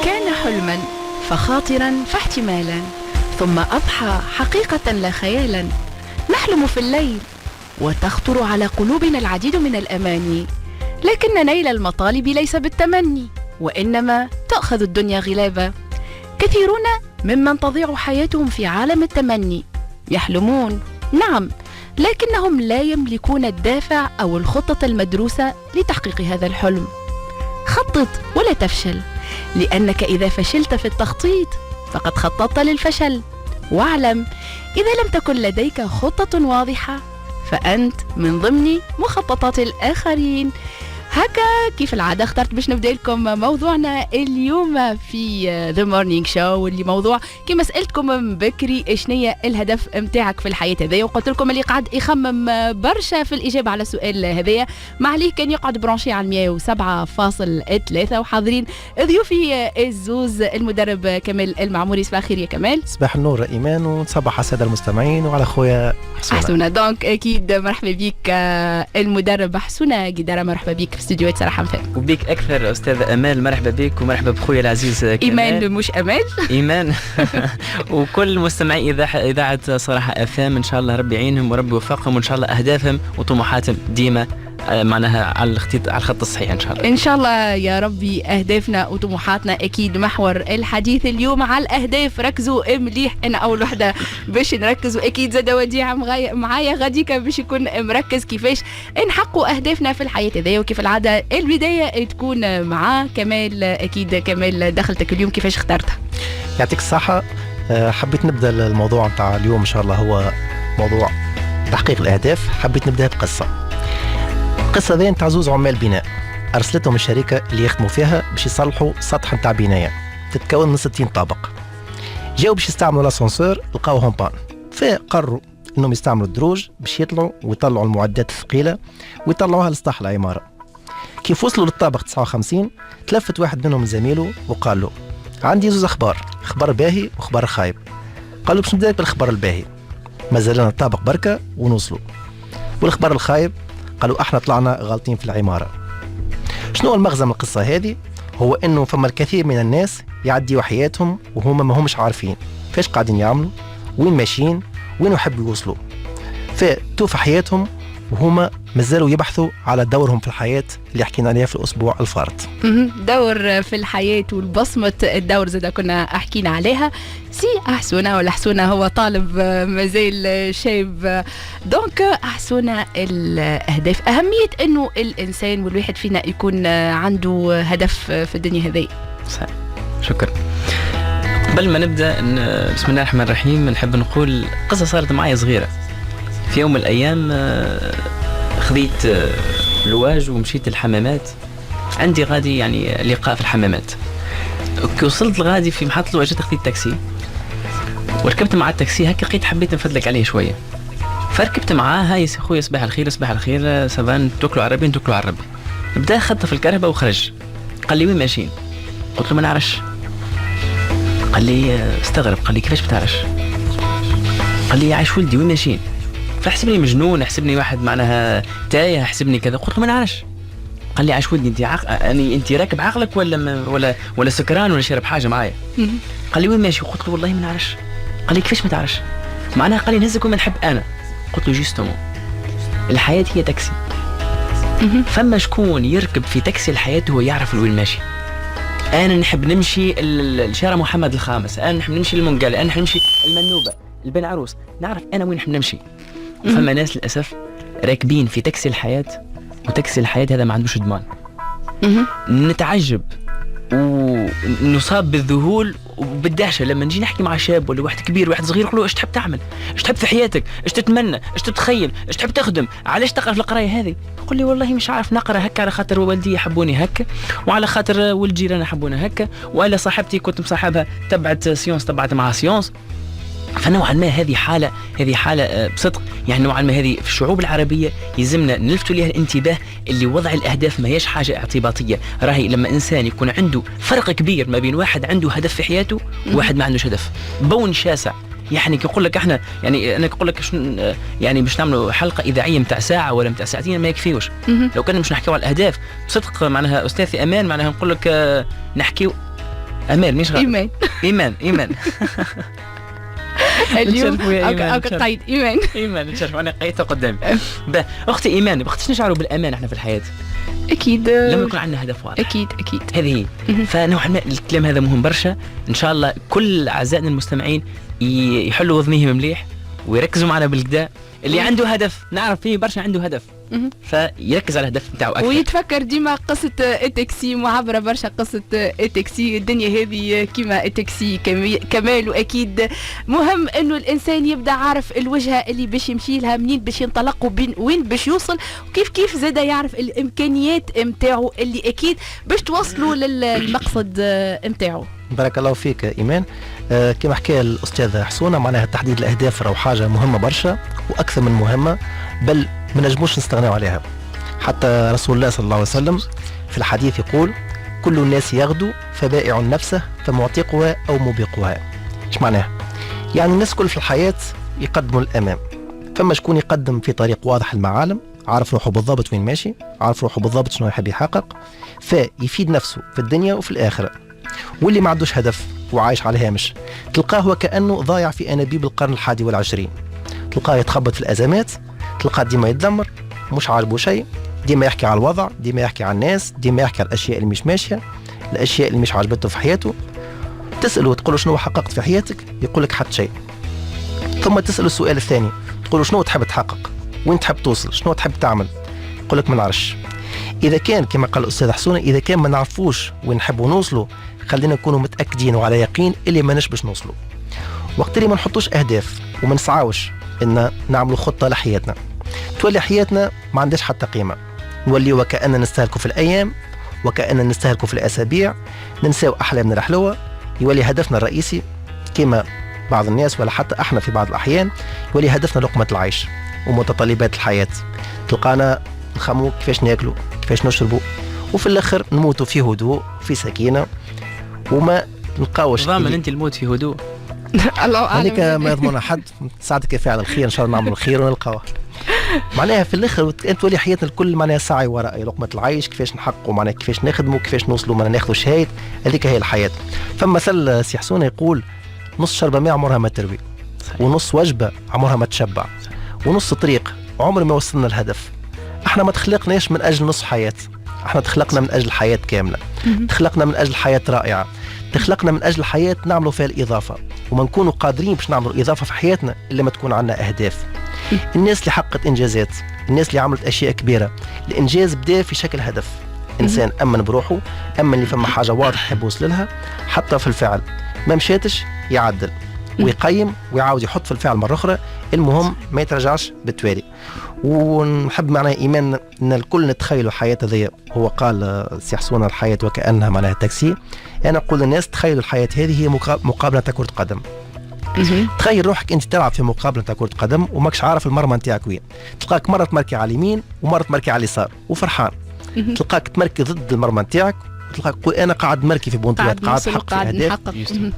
كان حلما فخاطرا فاحتمالا، ثم أضحى حقيقة لا خيالا. نحلم في الليل وتخطر على قلوبنا العديد من الأماني، لكن نيل المطالب ليس بالتمني، وإنما تأخذ الدنيا غلابا. كثيرون ممن تضيع حياتهم في عالم التمني يحلمون، نعم، لكنهم لا يملكون الدافع أو الخطة المدروسة لتحقيق هذا الحلم. خطط ولا تفشل، لأنك إذا فشلت في التخطيط فقد خططت للفشل. واعلم إذا لم تكن لديك خطة واضحة فأنت من ضمن مخططات الآخرين. هكا كيف العادة اخترت باش نبدأ لكم موضوعنا اليوم في The Morning Show، واللي موضوع كما سألتكم من بكري اشنية الهدف متاعك في الحياة هذيا، وقلت لكم اللي قاعد يخمم برشا في الإجابة على السؤال هذيا ما عليه كان يقعد برانشي على 107.3. وحاضرين ضيوفي الزوز المدرب كمال المعموري. صباح الخير يا كمال. صباح النور إيمان، ونصبح على السادة المستمعين وعلى خويا حسونة. دونك أكيد مرحبا بك المدرب حسونة قدارة، مرحبا بك في استديوهات صراحة مفهم. وبيك أكثر أستاذ أمال، مرحبا بك ومرحبا بخويا العزيز كمال. إيمان مش أمال إيمان وكل مستمعي إذاعة صراحة أفهم، إن شاء الله ربي يعينهم وربي يوفقهم، وإن شاء الله أهدافهم وطموحاتهم ديما معناها على الخط الصحيح إن شاء الله. إن شاء الله يا ربي. أهدافنا وطموحاتنا أكيد محور الحديث اليوم. على الأهداف ركزوا مليح، أنا أول وحدة باش نركز، وأكيد زاد وديع معايا غاديك باش يكون مركز كيفاش نحققوا أهدافنا في الحياة هذيا. وكيف العادة البداية تكون مع كمال. أكيد كمال دخلتك اليوم كيفاش اخترتها؟ يعطيك الصحة. حبيت نبدأ الموضوع متاع اليوم إن شاء الله هو موضوع تحقيق الأهداف. حبيت نبدأ بقصة. القصة ذي نتاع زوز عمال بناء، أرسلتهم الشركة اللي يخدموا فيها باش يصلحوا سطح نتاع بناية تتكون من 60 طابق. جاوا باش يستعملوا الاسانسور، لقاوهم بان، فقرروا انهم يستعملوا الدروج باش يطلعوا ويطلعوا المعدات الثقيلة ويطلعوها لسطح العمارة. كيف وصلوا للطابق 59 تلفت واحد منهم زميله وقال له: عندي زوز خبر باهي وخبر خايب. قالوا باش نبدأ بالخبر الباهي، مازال لنا الطابق بركة ونوصلوا. والخبر الخايب قالوا احنا طلعنا غالطين في العمارة. شنو المغزى من القصة هذه؟ هو انه فما الكثير من الناس يعديوا حياتهم وهم ما همش عارفين فاش قاعدين يعملوا، وين ماشيين، وين يحبوا يوصلوا، فتوفى حياتهم وهما مازالوا يبحثوا على دورهم في الحياة اللي حكينا عليها في الأسبوع الفارط. دور في الحياة والبصمة الدور زي كنا حكينا عليها. سي أحسونا ولا حسونا هو طالب مازال شاب. دونك أحسونا الأهداف، أهمية أنه الإنسان والواحد فينا يكون عنده هدف في الدنيا هذه. شكرا. قبل ما نبدأ بسم الله الرحمن الرحيم نحب نقول قصة صارت معي صغيرة. في يوم من الأيام خذيت لواج ومشيت الحمامات، عندي غادي يعني لقاء في الحمامات. كي وصلت لغادي في محطة لواجات خذيت تاكسي وركبت مع التاكسي. هكا لقيت حبيت نفدلك عليه شوية، فركبت معاه. هاي خويا صباح الخير. صباح الخير سافان، توكلوا على ربي نتوكلوا على ربي. بدأ خط في الكهرباء وخرج. قال لي وين ماشيين؟ قلت له ما نعرفش. قال لي استغرب، قال لي كيفاش بتعرفش؟ قال لي عايش ولدي وين ماشيين؟ فحسبني مجنون، حسبني واحد معناها تايه، حسبني كذا. قلت له ما نعرفش. قال لي عايش ولدي انت يعني انت راكب عقلك ولا سكران ولا شارب حاجه معايا؟ قال لي وين ماشي؟ قلت له والله ما نعرفش. قال لي كيفاش ما تعرفش؟ معناها قال لي نهزك وين نحب انا. قلت له جوستومون الحياه هي تاكسي. فما شكون يركب في تاكسي الحياه هو يعرف وين ماشي. انا نحب نمشي الشارع محمد الخامس، انا نحب نمشي للمنقال، انا نحب نمشي المنوبه البن عروس، نعرف انا وين نحب نمشي. فما ناس للاسف راكبين في تاكسي الحياه، وتاكسي الحياه هذا ما عندوش ضمان. نتعجب ونصاب بالذهول وبالدهشه لما نجي نحكي مع شاب ولا واحد كبير واحد صغير، نقول له ايش تحب تعمل، ايش تحب في حياتك، ايش تتمنى، ايش تتخيل، ايش تحب تخدم، علاش تقرا في القرايه هذه؟ يقول لي والله مش عارف نقرا هكا على خاطر والدي يحبوني هكا، وعلى خاطر ولد جيراني يحبوني هكا، ولا صاحبتي كنت مصاحبها تبعت سيونس تبعت معها سيونس. فنوعا ما هذه حالة بصدق يعني نوعا ما هذه في الشعوب العربية يلزمنا نلفتوا لها الانتباه، اللي وضع الأهداف ما هيش حاجة اعتباطية. راهي لما إنسان يكون عنده فرق كبير ما بين واحد عنده هدف في حياته وواحد ما عندوش هدف، بون شاسع. يعني كيقول لك احنا يعني انا كنقول لك يعني باش نعملوا حلقه اذاعيه متاع ساعه ولا متاع ساعتين ما يكفيوش. لو كنا مش نحكيو على الاهداف بصدق معناها استاذي امان معناها نقول لك نحكيو امال مش غلط. ايمان اليوم قيد ايمان نتشرف انا قيدتها قدامي. اختي ايمان، ما بختش نشعروا بالامان احنا في الحياه اكيد لما يكون عندنا هدف واضح. اكيد هذه هي. فنوعا ما الكلام هذا مهم برشا. ان شاء الله كل اعزائنا المستمعين يحلوا وذنيهم مليح ويركزوا معنا بالكدا. اللي عنده هدف، نعرف فيه برشا عنده هدف، فيركز على الهدف نتاعو اكثر ويتفكر ديما قصه التاكسي معبره برشا. قصه التاكسي الدنيا هذه كيما التاكسي كمال. واكيد مهم انه الانسان يبدا عارف الوجهه اللي باش يمشي لها، منين باش ينطلق وين باش يوصل، وكيف زاد يعرف الامكانيات نتاعو اللي اكيد باش توصلوا للمقصد نتاعو. بارك الله فيك ايمان. كما حكى الاستاذ حسونه، معناها تحديد الاهداف راهو حاجه مهمه برشا واكثر من مهمه، بل ما نجموش نستغناو عليها. حتى رسول الله صلى الله عليه وسلم في الحديث يقول: كل الناس يغدو فبائع نفسه فمعتقها او موبقها. ايش معناها؟ يعني الناس كل في الحياه يقدموا للامام، فما شكون يقدم في طريق واضح المعالم، عارف روحه بالضبط وين ماشي، عارف روحه بالضبط شنو يحب يحقق، فيفيد نفسه في الدنيا وفي الاخره. واللي ما عندوش هدف وعايش على الهامش تلقاه وكأنه ضايع في أنابيب القرن 21. تلقاه يتخبط في الأزمات، تلقاه ديما يتذمر، مش عاجبه شيء، ديما يحكي على الوضع، ديما يحكي على الناس، ديما يحكي على الأشياء اللي مش ماشية، الأشياء اللي مش عاجبته في حياته. تسأله وتقول له شنو حققت في حياتك، يقول لك حتى شيء. ثم تسأله السؤال الثاني، تقول له شنو تحب تحقق، وين تحب توصل، شنو تحب تعمل، يقول لك ما نعرفش. إذا كان كما قال الأستاذ حسونة، إذا كان ما نعرفوش وين نحبوا نوصلوا، خلينا نكونوا متأكدين وعلى يقين اللي ما نشبش نوصلوا. وقت اللي ما نحطوش أهداف وما نسعاوش إن نعملوا خطة لحياتنا، تولي حياتنا ما عندهاش حتى قيمة. نولي وكأننا نستهلكوا في الأيام، وكأننا نستهلكوا في الأسابيع، ننساو أحلامنا الحلوة. يولي هدفنا الرئيسي كما بعض الناس ولا حتى احنا في بعض الأحيان يولي هدفنا لقمة العيش ومتطلبات الحياة. تلقانا نخمو كيفاش ناكلوا، كيفاش نشربوا، وفي الآخر نموتوا في هدوء في سكينة وما نلقاوش. ضامن انت الموت في هدوء؟ الله اعلم. هذيك ما يضمنها حد. ساعتك فعل الخير ان شاء الله نعمل الخير ونلقاوه. معناها في الاخر انت تولي حياتنا الكل معناها سعي وراء لقمه العيش، كيفاش نحققوا، معناها كيفاش نخدموا، كيفاش نوصلوا، معناها ناخذوا شهايد. هذيك هي الحياه. فمثل سي حسونه يقول: نص شربة ماء عمرها ما تروي، ونص وجبه عمرها ما تشبع، ونص طريق عمر ما وصلنا الهدف. احنا ما تخلقناش من اجل نص حياه، احنا تخلقنا من اجل حياه كامله، تخلقنا من اجل حياه رائعه، تخلقنا من اجل حياه نعملوا فيها الاضافه، وما نكونوا قادرين باش نعملوا اضافه في حياتنا الا ما تكون عندنا اهداف. الناس اللي حققت انجازات، الناس اللي عملت اشياء كبيره، الانجاز بدا في شكل هدف. انسان امن بروحه، امن اللي فما حاجه واضحه يحب يوصل لها، حتى في الفعل ما مشاتش يعدل ويقيم ويعاود يحط في الفعل مره اخرى. المهم ما يتراجعش بالتوالي. ونحب معناها ايمان ان الكل نتخيلوا حياه ذي. هو قال سي حسونه: الحياه وكانها معناها تاكسي. انا نقول للناس تخيلوا الحياه هذه هي مقابله كره قدم. تخيل روحك انت تلعب في مقابله كره قدم وماكش عارف المرمى نتاعك وين. تلقاك مره تمركي على اليمين ومره تمركي على اليسار وفرحان. تلقاك تمركي ضد المرمى نتاعك وتلقاك تقول انا قاعد مركي في بونتوات، قاعد نحقق اهداف.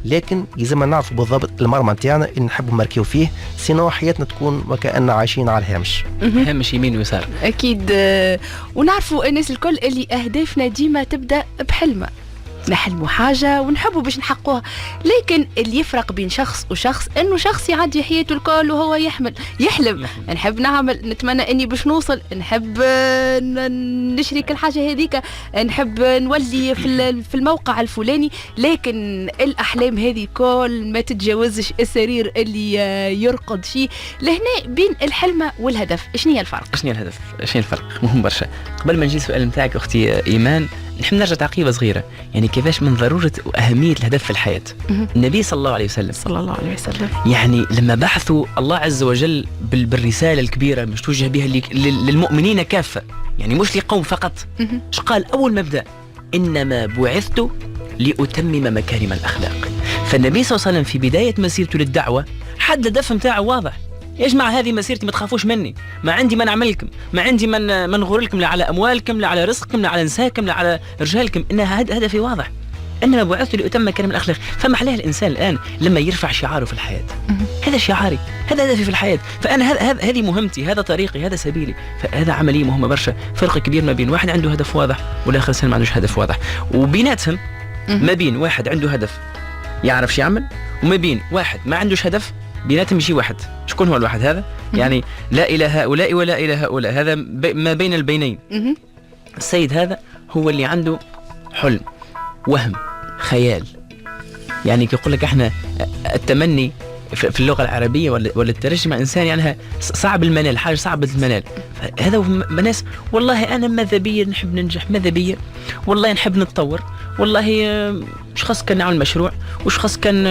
لكن لازم نعرفوا بالضبط المرمى نتاعنا اللي نحبوا نمركيو فيه، سينو حياتنا تكون وكأننا عايشين على الهامش. هامش يمين ويسار اكيد. ونعرفوا الناس الكل اللي اهدافنا ديما تبدا بحلمه، نحلموا حاجة ونحبوا باش نحققوها. لكن اللي يفرق بين شخص وشخص انه شخص يعدي حياته الكل وهو يحلم نحب نعمل، نتمنى اني باش نوصل، نحب نشرك الحاجة هذيك، نحب نولي في الموقع الفلاني. لكن الاحلام هذه كل ما تتجاوزش السرير اللي يرقد فيه. لهنا بين الحلمة والهدف شنو هي الفرق؟ شنو الهدف؟ شنو الفرق؟ مهم برشا. قبل ما نجي السؤال نتاعك اختي ايمان، نحب نرجع تعقيبه صغيره، يعني كيفاش من ضروره واهميه الهدف في الحياه. النبي صلى الله عليه وسلم يعني لما بحثوا الله عز وجل بالرساله الكبيره مش توجه بها للمؤمنين كافه، يعني مش لقوم فقط. ايش قال اول مبدا؟ انما بعثت لاتمم مكارم الاخلاق. فالنبي صلى الله عليه وسلم في بدايه مسيرته للدعوه حد الهدف نتاعه واضح. يا جماعة هذه مسيرتي، ما تخافوش مني، ما عندي من أعملكم، ما عندي من نغور لكم، لا على أموالكم، لا على رزقكم، لا على نساءكم، لا على رجالكم. إنها هدفي واضح، إنما بعثت لأتم مكارم الأخلاق. فما عليه الإنسان الآن لما يرفع شعاره في الحياة، هذا شعاري، هذا هدفي في الحياة، فأنا هذه مهمتي، هذا طريقي، هذا سبيلي. فهذا عملية مهمة برشا. فرق كبير ما بين واحد عنده هدف واضح والآخر ما عندوش هدف واضح، وبيناتهم ما بين واحد عنده هدف يعرف شو يعمل، وما بين واحد ما عندوش هدف، بيناتهم يجي واحد. شكون هو الواحد هذا؟ يعني لا إلى هؤلاء ولا إلى هؤلاء، هذا ما بين البينين. السيد هذا هو اللي عنده حلم، وهم، خيال. يعني يقول لك احنا التمني في اللغة العربية ولا الترجمة إنسان يعني صعب المنال، حاجة صعبة المنال. هذا ناس والله أنا ماذا بيا نحب ننجح، ماذا بيا والله نحب نتطور، والله مش خاص كان نعمل مشروع، وش خاص كان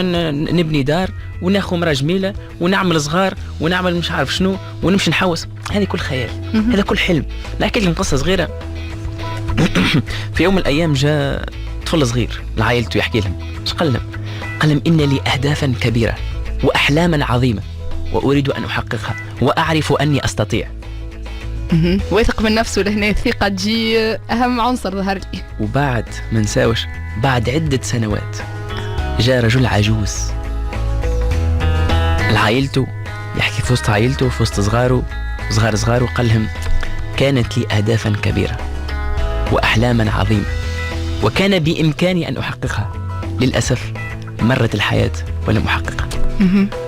نبني دار وناخذ مرة جميلة ونعمل صغار ونعمل مش عارف شنو ونمشي نحوس. هذه كل خيال، هذا كل حلم. نحكي لكم قصة صغيرة. في يوم من الأيام جاء طفل صغير لعائلته يحكي لهم، ايش قال لهم؟ قال لهم إن لي أهدافا كبيرة وأحلاما عظيمة وأريد أن أحققها وأعرف أني أستطيع. واثق من نفسه، لهنا الثقة تجي أهم عنصر ظهر لي. وبعد ما نساوش، بعد عدة سنوات جاء رجل عجوز لعائلته يحكي في وسط عائلته في وسط صغاره وقال لهم كانت لي أهدافا كبيرة وأحلاما عظيمة وكان بإمكاني أن أحققها، للأسف مرت الحياة ولم أحققها.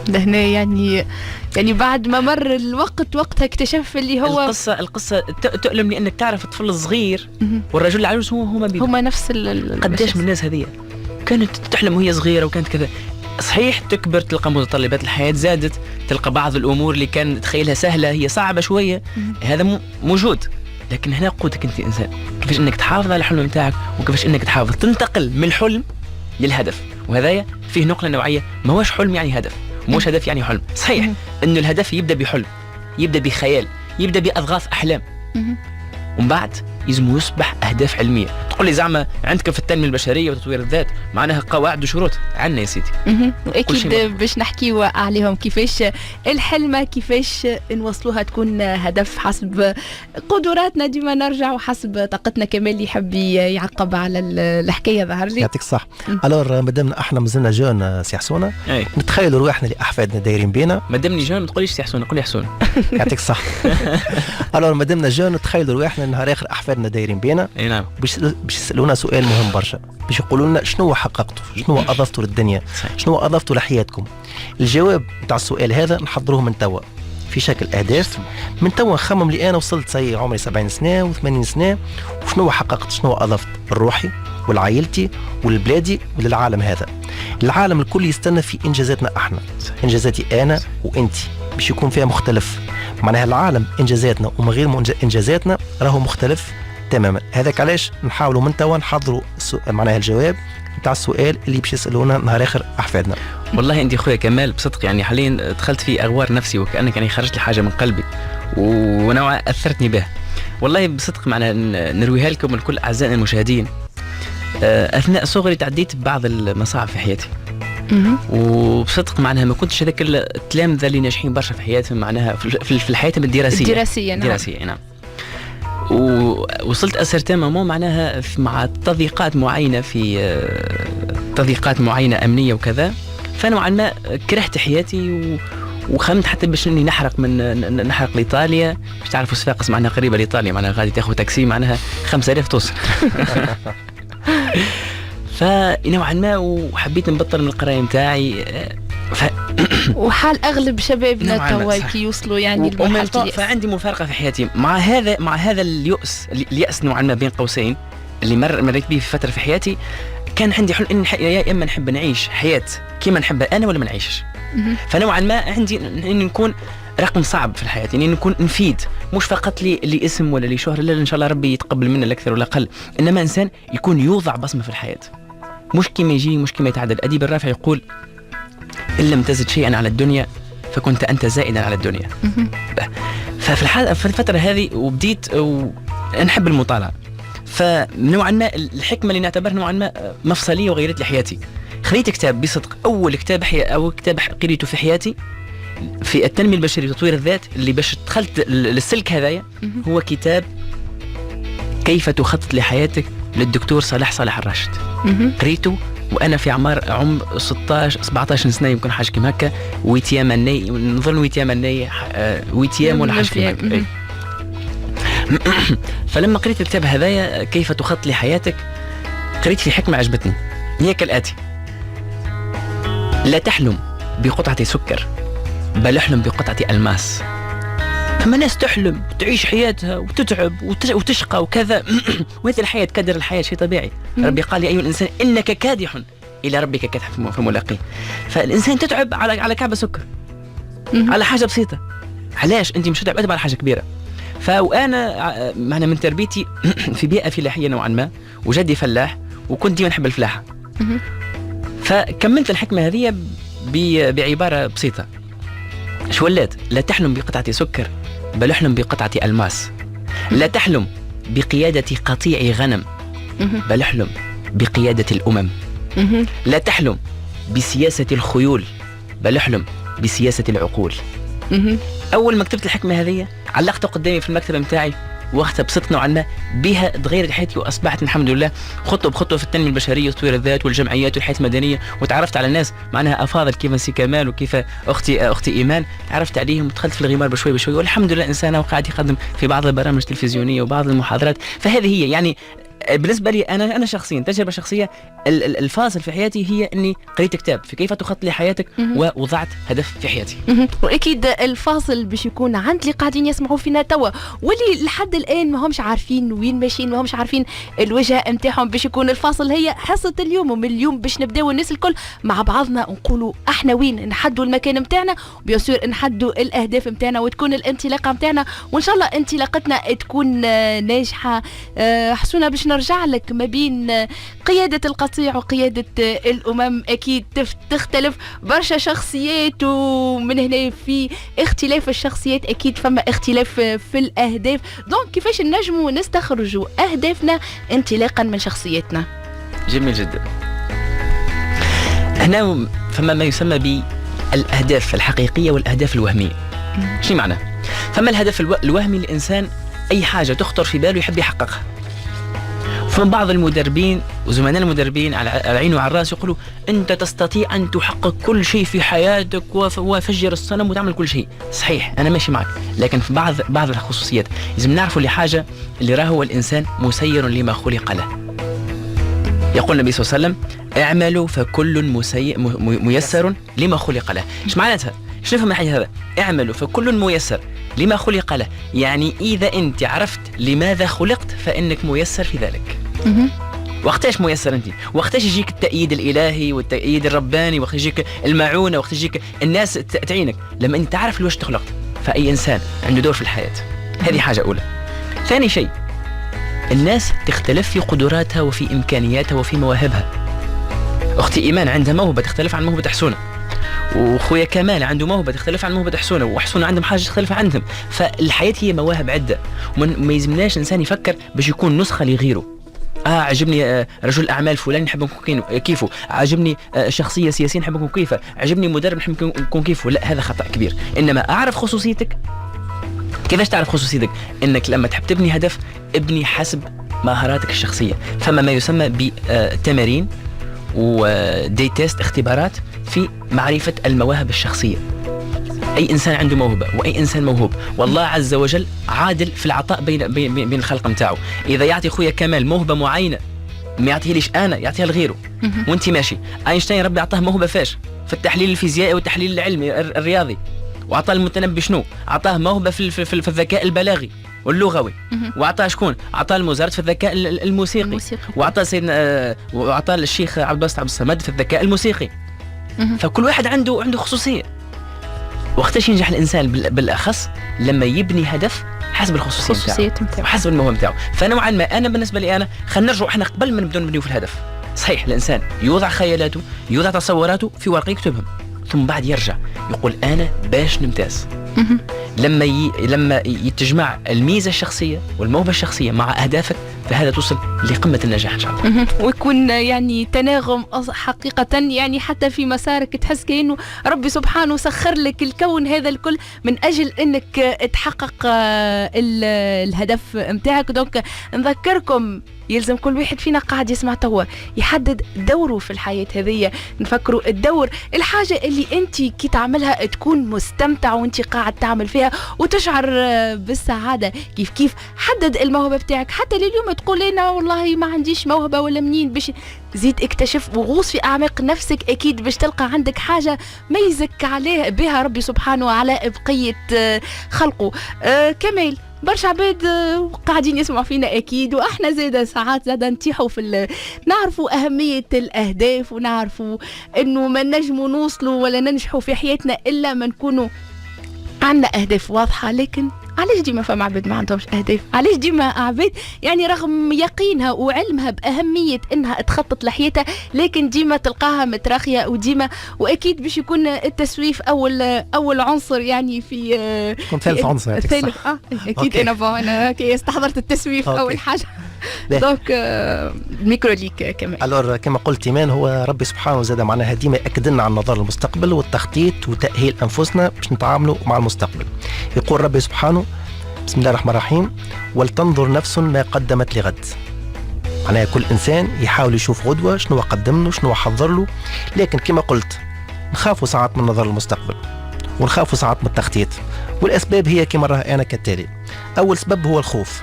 لهنا يعني بعد ما مر الوقت وقتها اكتشف اللي هو القصة تؤلم، لأنك تعرف الطفل الصغير والرجل العجوز هما نفس قداش من الناس هذه كانت تحلم وهي صغيرة وكانت كذا. صحيح تكبر تلقى متطلبات الحياة زادت، تلقى بعض الأمور اللي كان تخيلها سهلة هي صعبة شوية، هذا موجود. لكن هنا قوتك أنت إنسان، كيفاش أنك تحافظ على الحلم متاعك وكيفاش أنك تحافظ تنتقل من الحلم للهدف. وهذايا فيه نقلة نوعية، ما هوش حلم يعني هدف، موش هدف يعني حلم. صحيح أنه الهدف يبدأ بحلم، يبدأ بخيال، يبدأ بأضغاث أحلام، ومن بعد يزم يصبح أهداف علمية. تقول لي زعما عندك في التنمية البشرية وتطوير الذات معناها قواعد وشروط، عنا يا سيدي. أكيد باش نحكيو عليهم كيفاش الحلمة كيفاش نوصلوها تكون هدف حسب قدراتنا، ديما نرجع وحسب طاقتنا. كمان اللي يحب يعقب على الحكاية ظهر لي. يعطيك صح. ألور مادامنا احنا مازلنا جون سي حسونة، نتخيلوا رواحنا اللي أحفادنا دايرين بينا. مادامني جون ما تقوليش سي حسونة، قولي حسونة. يعطيك صح. ألور مادامنا جون نتخيلوا رواحنا نهار آخر أحفادنا دايرين بينا. اي نعم. باش يسألونا سؤال مهم برشا، باش يقولوا لنا شنو حققتوا، شنو أضفتوا للدنيا، شنو أضفتوا لحياتكم. الجواب نتاع السؤال هذا نحضروه من توا في شكل أهداف. من توا نخمم لي أنا وصلت سي عمري 70 سنة و80 سنة وشنو حققت، شنو أضفت لروحي ولعائلتي ولبلادي وللعالم هذا. العالم الكل يستنى في إنجازاتنا احنا، إنجازاتي أنا وإنتي باش يكون فيها مختلف. معناها العالم إنجازاتنا ومن غير إنجازاتنا راهو مختلف تماما. هذاك علاش نحاولوا من توا نحضروا معناها الجواب نتاع السؤال اللي باش يسالونا نهار اخر احفادنا. والله انت خويا كمال بصدق يعني حاليا دخلت في اغوار نفسي وكانك يعني خرجت لي حاجه من قلبي ونوعا اثرتني بها. والله بصدق معنا نرويها لكم الكل اعزائنا المشاهدين. اثناء صغري تعديت ببعض المصاعب في حياتي، وبصدق معناها ما كنتش هذاك التلامذه اللي ناجحين برشا في حياتهم، معناها في الحياه الدراسيه. نعم. ووصلت أسرتين معناها مع تضييقات معينة في تضييقات معينة أمنية وكذا، فنوعا ما كرهت حياتي وخمت حتى باش اني نحرق لإيطاليا. باش تعرفوا صفاقس معناها قريبة لإيطاليا، معناها غادي تاخذ تاكسي معناها 5000 توصل. فنوعا ما وحبيت نبطل من القراية متاعي. وحال اغلب شبابنا توا كي يوصلوا يعني لمرحله. فعندي مفارقه في حياتي مع هذا اليأس نوعا ما بين قوسين اللي مريت به في فتره في حياتي. كان عندي حلم ان يا اما نحب نعيش حياه كيما نحبها انا ولا ما نعيشش. فنوعا ما عندي ان نكون رقم صعب في الحياه، يعني نكون نفيد مش فقط لي اسم ولا لي شهره، لا ان شاء الله ربي يتقبل منا الاكثر ولا اقل، انما انسان يكون يوضع بصمه في الحياه، مش كيما يجي مش كيما يتعدل. الأديب الرافع يقول إن لم تزد شيئا على الدنيا فكنت أنت زائدا على الدنيا. في الفترة هذه وبديت نحب المطالعة، فنوعا ما الحكمة اللي نعتبرها نوعا ما مفصلية وغيرت لي حياتي. خليت كتاب بصدق، أول كتاب كتاب قريته في حياتي في التنمية البشرية وتطوير الذات، اللي باش دخلت للسلك هذايا هو كتاب كيف تخطط لحياتك للدكتور صالح الراشد. قريته وانا في عمر 17 سنه يمكن حاجه كيما هكا، ويتيامني نظن ويتيام ولا حاجه كيما هكا. فلما قريت الكتاب هذايا كيف تخطط لحياتك قريت في حكمة عجبتني، هي كالآتي: لا تحلم بقطعة سكر بل احلم بقطعة ألماس. فما ناس تحلم وتعيش حياتها وتتعب وتشقى وكذا وهذه الحياة كدر الحياة، شيء طبيعي. ربي قال: يا أيها الإنسان إنك كادح إلى ربك كدحا فملاقيه. فالإنسان تتعب على كعبة سكر، على حاجة بسيطة. علاش أنت مش تتعب على حاجة كبيرة؟ فأنا معنا من تربيتي في بيئة فلاحية نوعا ما، وجدي فلاح وكنت ديما نحب الفلاحة. فكملت الحكمة هذه بعبارة بسيطة، شو ولات: لا تحلم بقطعة سكر بل احلم بقطعة ألماس. لا تحلم بقيادة قطيع غنم بل احلم بقيادة الأمم. لا تحلم بسياسة الخيول بل احلم بسياسة العقول. أول ما كتبت الحكمة هذه علقتها قدامي في المكتبة متاعي، وقتها بسطت نوعا ما بها، تغيرت حياتي وأصبحت الحمد لله خطوة بخطوة في التنمية البشرية وتطوير الذات والجمعيات والحياة المدنية. وتعرفت على الناس معناها أفاضل كيف سي كمال وكيف أختي إيمان، تعرفت عليهم ودخلت في الغمار بشوي بشوي، والحمد لله إنسان وقاعد يقدم في بعض البرامج التلفزيونية وبعض المحاضرات. فهذه هي يعني بالنسبة لي أنا شخصيا تجربة شخصية. الفاصل في حياتي هي أني قريت كتاب في كيف تخطط لحياتك ووضعت هدف في حياتي. وأكيد الفاصل باش يكون عند اللي قاعدين يسمعوا فينا توا واللي لحد الآن ما همش عارفين وين ماشيين، ما همش عارفين الوجهة متاعهم. باش يكون الفاصل هي حصة اليوم، ومن اليوم باش نبداو الناس الكل مع بعضنا نقولوا احنا وين، نحدوا المكان متاعنا، وبيصير نحدوا الأهداف متاعنا، وتكون الانطلاقة متاعنا، وإن شاء الله انطلاقتنا تكون ناجحة. حسونا باش نرجع لك ما بين قيادة القطيع وقيادة الأمم. أكيد تختلف برشا شخصيات، ومن هنا في اختلاف الشخصيات أكيد فما اختلاف في الأهداف. دونك كيفاش نجموا نستخرجوا أهدافنا انطلاقا من شخصيتنا؟ جميل جدا. هنا فما ما يسمى بالأهداف الحقيقية والأهداف الوهمية. شو معنى؟ فما الهدف الوهمي الإنسان أي حاجة تخطر في باله يحب يحققها. فمن بعض المدربين وزملاء المدربين على العين وعلى الراس يقولوا أنت تستطيع أن تحقق كل شيء في حياتك وفجر الصنم وتعمل كل شيء. صحيح، أنا ماشي معك، لكن في بعض الخصوصيات لازم نعرفوا لحاجة اللي راهو الإنسان مسير لما خلق له. يقول النبي صلى الله عليه وسلم: اعملوا فكل ميسر لما خلق له. ايش معناتها؟ ايش نفهم الحديث هذا؟ اعملوا فكل ميسر لما خلق له، يعني إذا أنت عرفت لماذا خلقت فإنك ميسر في ذلك. وقتاش ميسر أنت؟ وقتاش يجيك التأييد الإلهي والتأييد الرباني، وقت يجيك المعونة، وقت يجيك الناس تعينك، لما أنت تعرف لوش تخلقت. فأي إنسان عنده دور في الحياة، هذه حاجة أولى. ثاني شيء، الناس تختلف في قدراتها وفي إمكانياتها وفي مواهبها. أختي إيمان عندها موهبة تختلف عن موهبة حسونة، وخويا كمال عنده موهبة تختلف عن موهبة حسونة، وحسونة عندهم حاجة تختلف عندهم. فالحياة هي مواهب عدة، وما يلزمناش إنسان يفكر باش يكون نسخة لغيره. عجبني رجل أعمال فلان نحب نكون كيفه، عجبني شخصية سياسية نحب نكون كيفه، عجبني مدرب نحب نكون كيفه. لا، هذا خطأ كبير. إنما أعرف خصوصيتك. كيفاش تعرف خصوصيتك؟ إنك لما تحب تبني هدف ابني حسب مهاراتك الشخصية. فما ما يسمى بتمارين ودي تيست، اختبارات في معرفة المواهب الشخصية. أي إنسان عنده موهبة وأي إنسان موهوب، والله عز وجل عادل في العطاء بين الخلق متاعه. إذا يعطي خويا كمال موهبة معينة ما يعطيه ليش أنا، يعطيها لغيره. وانت ماشي. أينشتاين ربي أعطاه موهبة فاش في التحليل الفيزيائي والتحليل العلمي الرياضي، وأعطاه المتنبي شنو؟ أعطاه موهبة في الذكاء البلاغي واللغوي. وأعطاه شكون؟ أعطاه الموزارت في الذكاء الموسيقي. وأعطاه سيدنا وأعطاه الشيخ عبد الباسط عبد الصمد في الذكاء الموسيقي. فكل واحد عنده خصوصية. وقتاش ينجح الإنسان بالأخص لما يبني هدف حسب الخصوصية متاعه وحسب الموهبة متاعه. فنوعا ما أنا بالنسبة لي أنا خلينا نرجع إحنا قبل ما نبدأ نبنيو في الهدف. صحيح، الإنسان يوضع خيالاته، يوضع تصوراته في ورقة يكتبهم، ثم بعد يرجع يقول أنا باش نمتاز. لما يتجمع الميزة الشخصية والموهبة الشخصية مع أهدافك، فهذا توصل لقمة النجاح إن شاء الله. ويكون يعني تناغم حقيقة، يعني حتى في مسارك تحس كأنه ربي سبحانه سخر لك الكون هذا الكل من أجل أنك تحقق الهدف متاعك. دونك نذكركم يلزم كل واحد فينا قاعد يسمع توا يحدد دوره في الحياة هذه. نفكروا الدور، الحاجة اللي انت كي تعملها تكون مستمتع وانت قاعد تعمل فيها وتشعر بالسعادة. كيف حدد الموهبة بتاعك، حتى لليوم تقول أنا والله ما عنديش موهبة ولا منين باش زيد اكتشف وغوص في أعماق نفسك، أكيد باش تلقى عندك حاجة ميزك عليه بها ربي سبحانه على بقية خلقه. كمال برشا عباد قاعدين يسمعوا فينا أكيد، وإحنا زادة ساعات زادة نتيحوا نعرفوا أهمية الأهداف، ونعرفوا إنه ما نجموا نوصلوا ولا ننجحوا في حياتنا إلا ما نكونوا عندنا أهداف واضحة. لكن علاش ديما فما عباد ما عندهمش أهداف؟ علاش ديما عباد يعني رغم يقينها وعلمها بأهمية إنها تخطط لحياتها لكن ديما تلقاها متراخية وديما، وأكيد باش يكون التسويف أول عنصر يعني في ثالث عنصر ثالث أكيد. أنا كي استحضرت التسويف أول حاجة. دونك الميكرو ليك كمان. الور كما قلت إيمان، هو ربي سبحانه زاد معناها ديما يأكد لنا على النظر للمستقبل والتخطيط وتأهيل أنفسنا باش نتعاملوا مع المستقبل. يقول ربي سبحانه بسم الله الرحمن الرحيم: ولتنظر نفس ما قدمت لغد. معناها كل إنسان يحاول يشوف غدوة شنو قدم له شنو حضر له. لكن كما قلت نخافوا ساعات من النظر للمستقبل ونخافوا ساعات من التخطيط، والأسباب هي كما راها أنا كالتالي. أول سبب هو الخوف.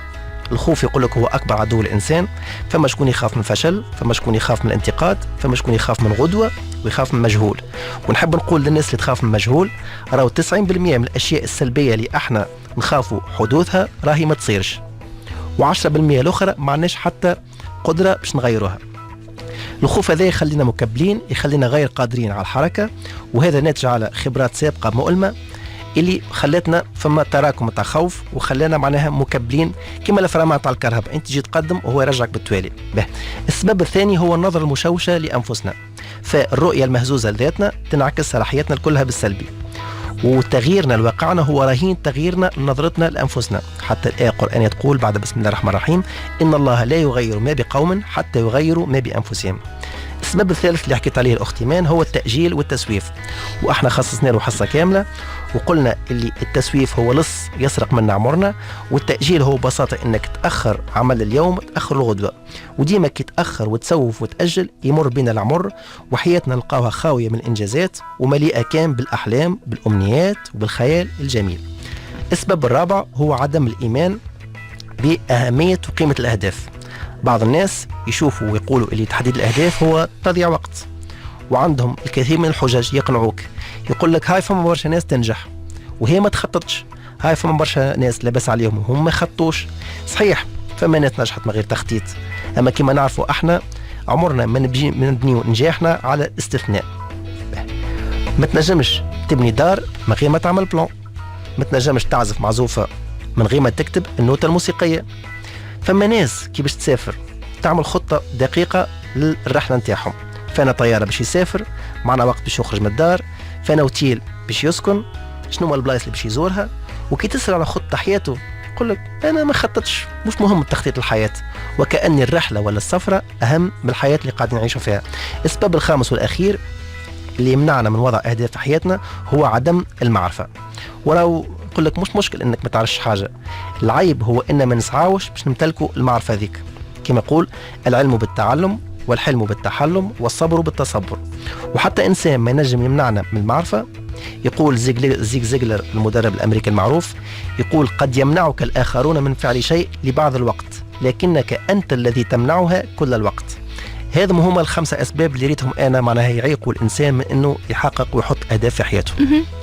الخوف يقول لك هو أكبر عدو الإنسان. فما شكون يخاف من الفشل، فما شكون يخاف من الانتقاد، فما شكون يخاف من غدوة ويخاف من مجهول. ونحب نقول للناس اللي تخاف من مجهول، راهو 90% من الأشياء السلبية اللي احنا نخافوا حدوثها راهي ما تصيرش، و10% الأخرى ما عندناش حتى قدرة باش نغيروها. الخوف هذا يخلينا مكبلين، يخلينا غير قادرين على الحركة، وهذا ناتج على خبرات سابقة مؤلمة اللي خلتنا فما تراكم تاع خوف وخلانا معناها مكبلين كما الفرامع تاع الكهرباء، انت تجي تقدم وهو يرجعك بالتوالي. السبب الثاني هو النظر المشوشة لأنفسنا، فالرؤية المهزوزة لذاتنا تنعكس على حياتنا كلها بالسلبي، وتغييرنا لواقعنا هو رهين تغييرنا لنظرتنا لأنفسنا. حتى الآية القرآنية تقول بعد بسم الله الرحمن الرحيم: إن الله لا يغير ما بقوم حتى يغيروا ما بأنفسهم. السبب الثالث اللي حكيت عليه الأخت إيمان هو التأجيل والتسويف، وإحنا خصصنا له حصة كاملة وقلنا اللي التسويف هو لص يسرق منا عمرنا، والتأجيل هو ببساطة إنك تأخر عمل اليوم تأخر الغدوة، وديما كي تأخر وتسوف وتأجل يمر بنا العمر وحياتنا نلقاوها خاوية من الإنجازات ومليئة كان بالأحلام بالأمنيات وبالخيال الجميل. السبب الرابع هو عدم الإيمان بأهمية وقيمة الأهداف. بعض الناس يشوفوا ويقولوا اللي تحديد الأهداف هو تضييع وقت، وعندهم الكثير من الحجج يقنعوك. يقول لك هاي فما برشا ناس تنجح وهي ما تخططش، هاي فما برشا ناس لبس عليهم وهم ما خطوش. صحيح فما ناس نجحت من غير تخطيط، أما كما نعرفوا احنا عمرنا ما نبنيو نجاحنا على الاستثناء. ما تنجمش تبني دار من غير ما تعمل بلان، ما تنجمش تعزف معزوفة من غير ما تكتب النوتة الموسيقية. فما ناس كي باش تسافر تعمل خطة دقيقة للرحلة نتاعهم، فانا طيارة باش يسافر، معنا وقت باش يخرج من الدار، فانا اوتيل باش يسكن، شنو هو البلايص اللي باش يزورها. وكي تسأل على خطة حياته يقول لك انا ما خططش، مش مهم تخطيط الحياة، وكأن الرحلة ولا السفرة اهم من الحياة اللي قاعدين نعيشوا فيها. السبب الخامس والاخير اللي يمنعنا من وضع اهداف في حياتنا هو عدم المعرفة. ولو يقول لك مش مشكل انك ما تعرفش حاجة، العيب هو ان ما نسعاوش باش نمتلكوا المعرفة ذيك. كما يقول العلم بالتعلم والحلم بالتحلم والصبر بالتصبر. وحتى إنسان ما ينجم يمنعنا من المعرفة، يقول زيغ زيغلر المدرب الأمريكي المعروف، يقول قد يمنعك الآخرون من فعل شيء لبعض الوقت لكنك أنت الذي تمنعها كل الوقت. هذا هما الخمسة أسباب اللي ريتهم أنا معناها يعيقوا الإنسان من أنه يحقق ويحط أهداف في حياته.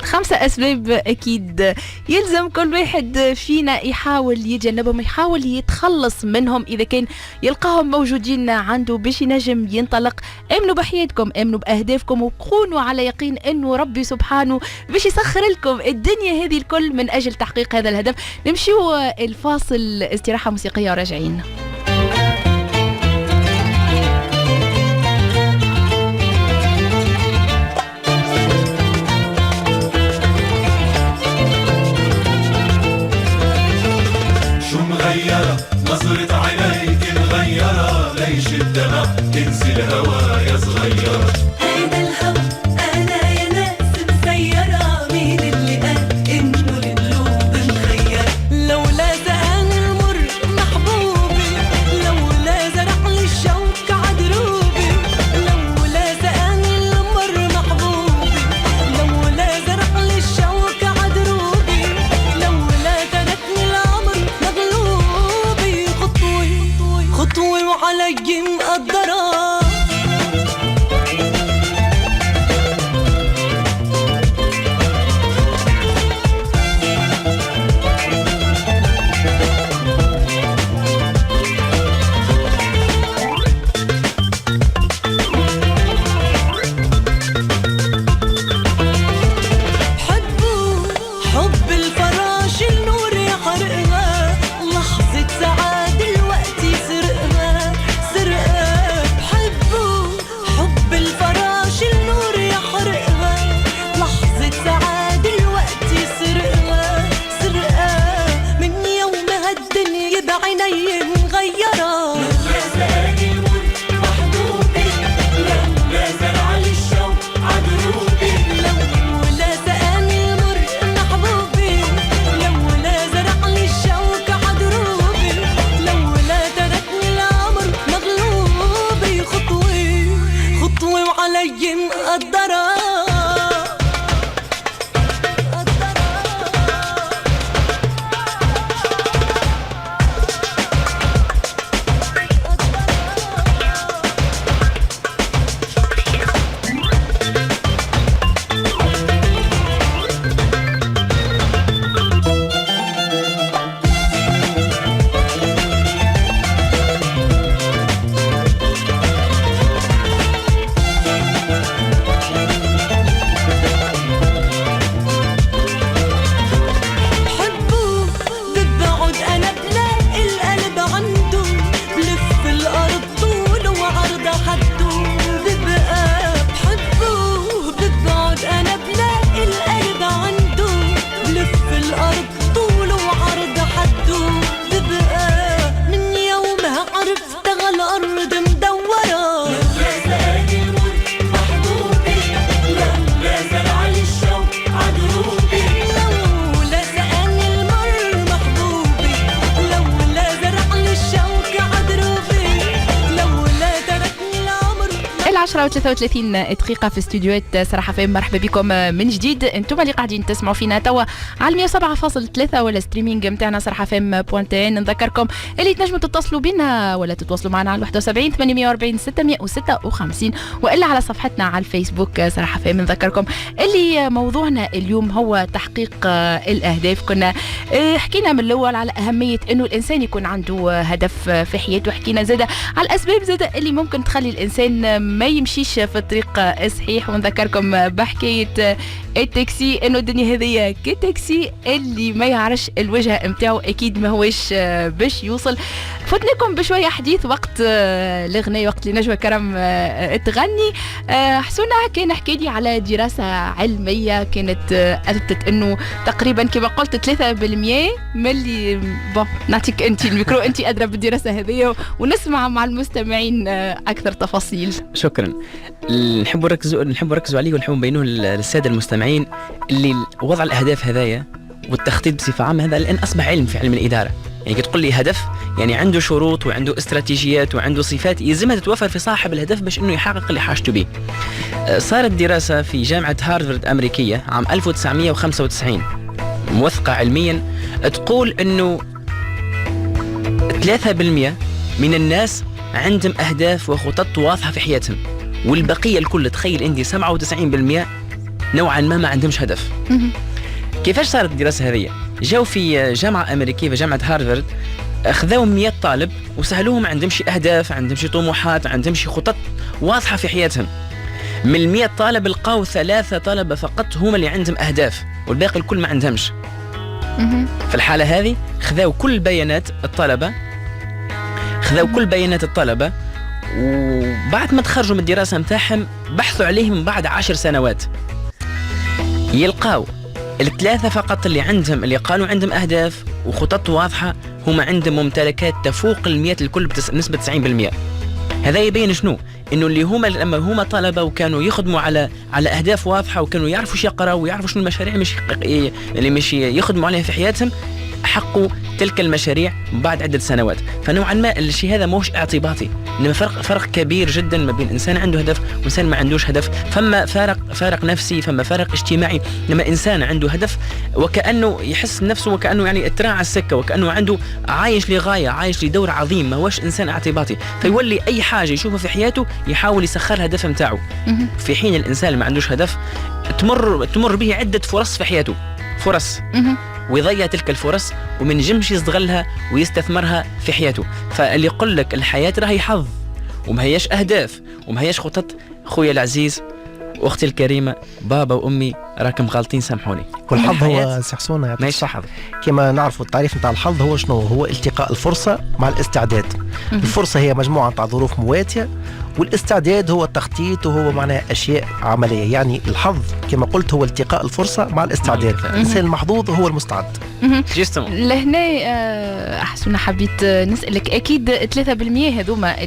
5 أسباب أكيد يلزم كل واحد فينا يحاول يتجنبهم، يحاول يتخلص منهم إذا كان يلقاهم موجودين عنده باش ينجم ينطلق. امنوا بحياتكم، امنوا بأهدافكم، وكونوا على يقين أنه ربي سبحانه باش يسخر لكم الدنيا هذه الكل من أجل تحقيق هذا الهدف. نمشيو الفاصل، استراحة موسيقية وراجعين. نظرة عينيك مغيرة، ليش الدمع تنسي الهوى يا صغيرة. هيدا الهوى أنا يا ناس مسيرة، مين اللي قال إنه القلوب مخيرة؟ لولا زهقان المر محبوبي وعلي مقدرة. و 33 دقيقة في استديوهات صراحة فهم. مرحبا بكم من جديد. انتم اللي قاعدين تسمعوا فينا توا على 107.3 ولا ستريمينج متاعنا صراحة فهم .n. نذكركم اللي تنجموا تتصلوا بينا ولا تتواصلوا معنا على 71 840 656 والا على صفحتنا على الفيسبوك صراحة فهم. نذكركم اللي موضوعنا اليوم هو تحقيق الأهداف. كنا حكينا من الأول على أهمية إنه الإنسان يكون عنده هدف في حياته. حكينا زادة على الأسباب زادة اللي ممكن تخلي الإنسان ما يمشيش في الطريق صحيح. ونذكركم بحكاية التاكسي انه الدنيا هذية كتاكسي اللي ما يعرفش الوجهة متاعه اكيد ما هوش باش يوصل. فتناكم بشوية حديث وقت الغناء وقت اللي نجوى كرم تغني. حسونا كان حكي لي على دراسة علمية كانت اثبتت انه تقريبا كما قلت 3% من اللي نعطيك انت الميكرو، انت ادرى بالدراسة هذه ونسمع مع المستمعين اكثر تفاصيل. شكرا. نحبوا نركزوا عليه ونحبوا نبينوه للساده المستمعين اللي وضع الاهداف هذايا والتخطيط بصفه عامه هذا الان اصبح علم في علم الاداره. يعني كتقول لي هدف يعني عنده شروط وعنده استراتيجيات وعنده صفات يلزمها تتوفر في صاحب الهدف باش انه يحقق اللي حاجته به. صارت دراسه في جامعه هارفارد امريكيه عام 1995 موثقه علميا تقول انه 3% من الناس عندهم أهداف وخطط واضحة في حياتهم، والبقية الكل تخيل عندي 97% نوعا ما عندهمش هدف. كيفاش صارت الدراسة هذه؟ جاو في جامعة أمريكية في جامعة هارفارد أخذوا 100 طالب وسألوهم عندهمش أهداف، عندهمش طموحات، عندهمش خطط واضحة في حياتهم. من 100 طالب لقاو 3 طلبة فقط هم اللي عندهم أهداف والباقي الكل ما عندهمش. في الحالة هذه خذوا كل بيانات الطلبة وبعد ما تخرجوا من الدراسة متاعهم بحثوا عليهم بعد 10 سنوات يلقاو 3 فقط اللي قالوا عندهم أهداف وخطط واضحة هم عندهم ممتلكات تفوق 100 الكل بنسبة 90%. هذا يبين شنو؟ إنه اللي هما لما هما طلبة وكانوا يخدموا على أهداف واضحة وكانوا يعرفوا شو يقراوا ويعرفوا شنو المشاريع اللي مش يخدموا عليها في حياتهم حقوا تلك المشاريع بعد عدة سنوات. فنوعا ما الشيء هذا موش اعتباطي، انما فرق كبير جدا ما بين انسان عنده هدف وانسان ما عندوش هدف. فما فارق نفسي، فما فارق اجتماعي. لما انسان عنده هدف وكانه يحس نفسه وكانه يعني اتراع السكه وكانه عنده عايش لغايه، عايش لدور عظيم، ما هوش انسان اعتباطي. فيولي اي حاجه يشوفها في حياته يحاول يسخرها الهدف نتاعو. في حين الانسان اللي ما عندوش هدف تمر به عده فرص في حياته، فرص ويضيع تلك الفرص ومن نجمش يستغلها ويستثمرها في حياته. فاللي يقول لك الحياة راهي حظ وما هياش أهداف وما هياش خطط، خويا العزيز واختي الكريمة بابا وأمي راكم غالطين سامحوني. والحظ هو سحسونا ما صح كما نعرفوا التعريف نتاع الحظ هو شنو؟ هو التقاء الفرصة مع الاستعداد. الفرصة هي مجموعة نتاع ظروف مواتية والاستعداد هو التخطيط وهو معناه أشياء عملية. يعني الحظ كما قلت هو التقاء الفرصة مع الاستعداد. الإنسان المحظوظ هو المستعد. لهنا حسنا حبيت نسألك أكيد 3% هذوما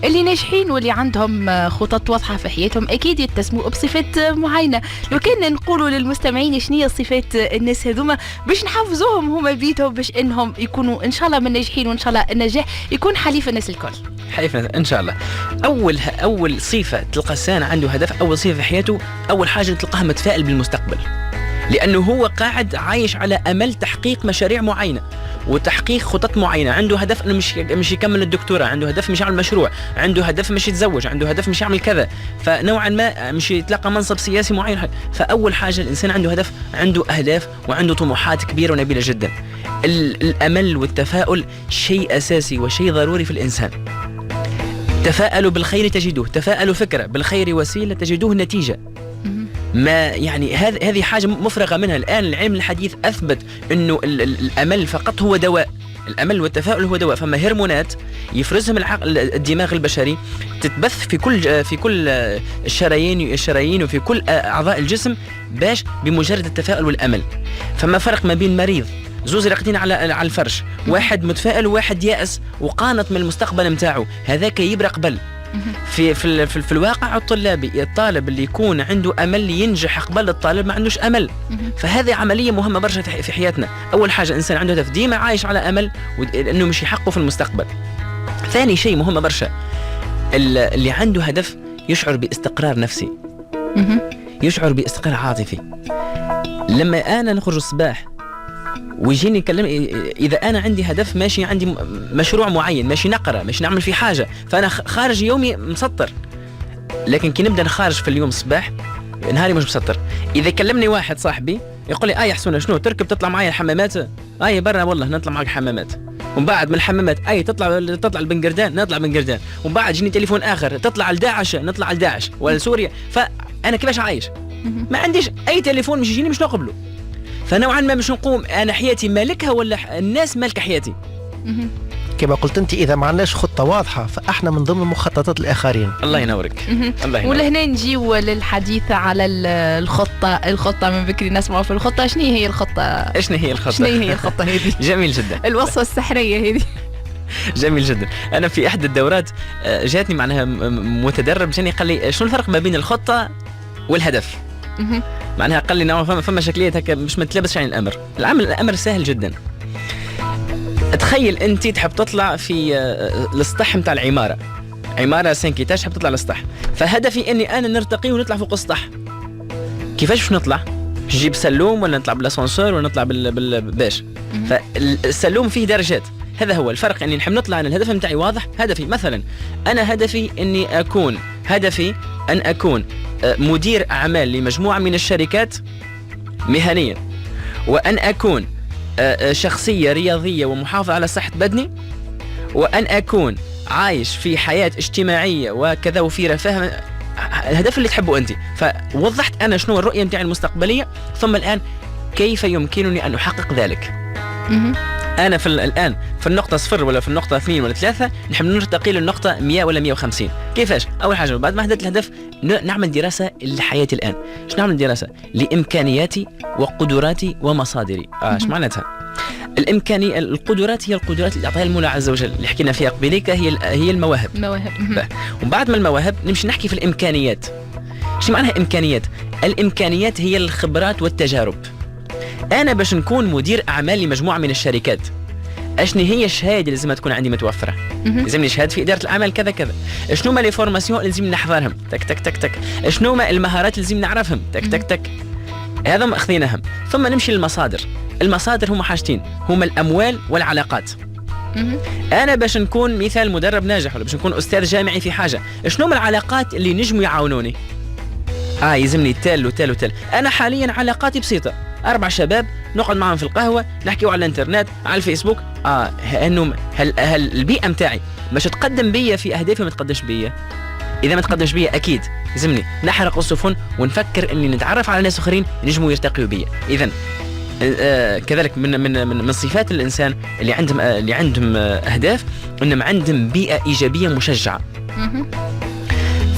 اللي ناجحين واللي عندهم خطط واضحة في حياتهم أكيد يتسموا بصفات معينة. لو كان نقولوا للمستمعين شنو هي صفات الناس هذوما باش نحفزوهم هما بيتهم باش انهم يكونوا ان شاء الله من ناجحين، وان شاء الله النجاح يكون حليف الناس الكل. حليف ان شاء الله. اول صفه تلقى الانسان عنده هدف، اول صفه في حياته، اول حاجه تلقاه متفائل بالمستقبل، لانه هو قاعد عايش على امل تحقيق مشاريع معينه وتحقيق خطط معينه. عنده هدف انه مش يكمل الدكتوراه، عنده هدف مش يعمل مشروع، عنده هدف مش يتزوج، عنده هدف مش يعمل كذا، فنوعا ما مش يتلقى منصب سياسي معين. فاول حاجه الانسان عنده هدف، عنده اهداف وعنده طموحات كبيره ونبيله جدا. الامل والتفاؤل شيء اساسي وشيء ضروري في الانسان. تفاءلوا بالخير تجدوه، تفاءلوا فكره بالخير وسيله تجدوه نتيجه. ما يعني هذه حاجة مفرغة منها. الآن العلم الحديث أثبت أنه الأمل فقط هو دواء. الأمل والتفاؤل هو دواء. فما هرمونات يفرزهم الدماغ البشري تتبث في كل الشرايين وفي كل أعضاء الجسم باش بمجرد التفاؤل والأمل. فما فرق ما بين مريض زوز راقدين على الفرش، واحد متفائل وواحد يائس وقانط من المستقبل متاعه، هذاك يبرق قبل. في الواقع الطلابي، الطالب اللي يكون عنده امل ينجح قبل الطالب ما عندوش امل. فهذه عمليه مهمه برشا في حياتنا. اول حاجه الانسان عنده هدف ديما عايش على امل انه مش يحققه في المستقبل. ثاني شيء مهم برشا، اللي عنده هدف يشعر باستقرار نفسي، يشعر باستقرار عاطفي. لما انا نخرج الصباح ويجيني يكلم، اذا انا عندي هدف ماشي، عندي مشروع معين ماشي نقرا ماشي نعمل فيه حاجه، فانا خارج يومي مسطر. لكن كي نبدا نخارج في اليوم الصباح نهاري مش مسطر. اذا كلمني واحد صاحبي يقول لي يا حسونه شنو تركب تطلع معايا الحمامات؟ برا والله نطلع معك الحمامات. ومن بعد من الحمامات تطلع البنقردان، نطلع بنقردان. ومن بعد جيني تليفون اخر تطلع لداعش، نطلع لداعش ولا سوريا. فانا كيفاش عايش؟ ما عنديش اي تليفون مش يجيني مش نقبله. فنوعا ما مش نقوم انا حياتي مالكها ولا الناس مالكه حياتي. كما قلت انت، اذا ما عندناش خطه واضحه فاحنا من ضمن مخططات الاخرين. الله ينورك. الله ينورك. ولهنا نجيو للحديث على الخطه من بكري نسمعوا في الخطه. شنو هي الخطه؟ شنو هي الخطه هذه؟ جميل جدا. الوصفه السحريه هذه. جميل جدا. انا في احد الدورات جاتني معناها متدرب جاني قال لي شنو الفرق ما بين الخطه والهدف؟ معناها قال لي نوعا فما شكليات هكا مش متلبس يعني الامر سهل جدا. تخيل انت تحب تطلع في السطح نتاع العماره 5 ايتاج، تحب تطلع للسطح. فهدفي اني انا نرتقي ونطلع فوق السطح. كيفاش باش نطلع؟ باش نجيب سلوم ولا نطلع بالاسانسور ولا نطلع باش؟ فالسلوم فيه درجات. هذا هو الفرق. اني نحب نطلع، انا الهدف نتاعي واضح. هدفي مثلا انا هدفي ان اكون مدير اعمال لمجموعه من الشركات مهنيا، وان اكون شخصيه رياضيه ومحافظه على صحه بدني، وان اكون عايش في حياه اجتماعيه وكذا وفي رفاه. الهدف اللي تحبه انت. فوضحت انا شنو الرؤيه نتاعي المستقبليه، ثم الان كيف يمكنني ان احقق ذلك. انا الان في النقطه 0 ولا في النقطه 2 ولا 3 نحب نرتقي للنقطه 100 ولا 150. كيفاش؟ اول حاجه بعد ما حددت الهدف نعمل دراسه لحياتي الان. ايش نعمل دراسه؟ لامكانياتي وقدراتي ومصادري. ايش معناتها؟ القدرات هي القدرات اللي اعطاها المولى عز وجل، اللي حكينا فيها قبيليك، هي المواهب. وبعد ما المواهب نمشي نحكي في الامكانيات. ايش معناها امكانيات؟ الامكانيات هي الخبرات والتجارب. انا باش نكون مدير اعمال لمجموعه من الشركات، اشني هي الشهاده اللي لازم تكون عندي متوفره؟ لازمني شهاده في اداره الاعمال كذا كذا. شنو ما لي فورماسيون اللي لازم نحضرهم؟ تك تك تك تك. شنو ما المهارات اللي لازم نعرفهم؟ تك تك تك. هذا ما اخذيناهم. ثم نمشي للمصادر. المصادر هما حاجتين، هما الاموال والعلاقات. انا باش نكون مثال مدرب ناجح ولا باش نكون استاذ جامعي في حاجه، شنو ما العلاقات اللي نجموا يعاونوني؟ يلزمني تال وتال وتال. انا حاليا علاقاتي بسيطه، 4 شباب نقعد معهم في القهوه نحكيوا على الانترنت على الفيسبوك. انه هل البيئه متاعي باش تقدم بيا في اهدافي ما تقدمش بيا؟ اذا ما تقدمش بيا اكيد لازمني نحرق السفن ونفكر اني نتعرف على ناس اخرين ينجموا يرتقيوا بيا. اذا كذلك من صفات الانسان اللي عندهم اهداف انهم عندهم بيئه ايجابيه مشجعه.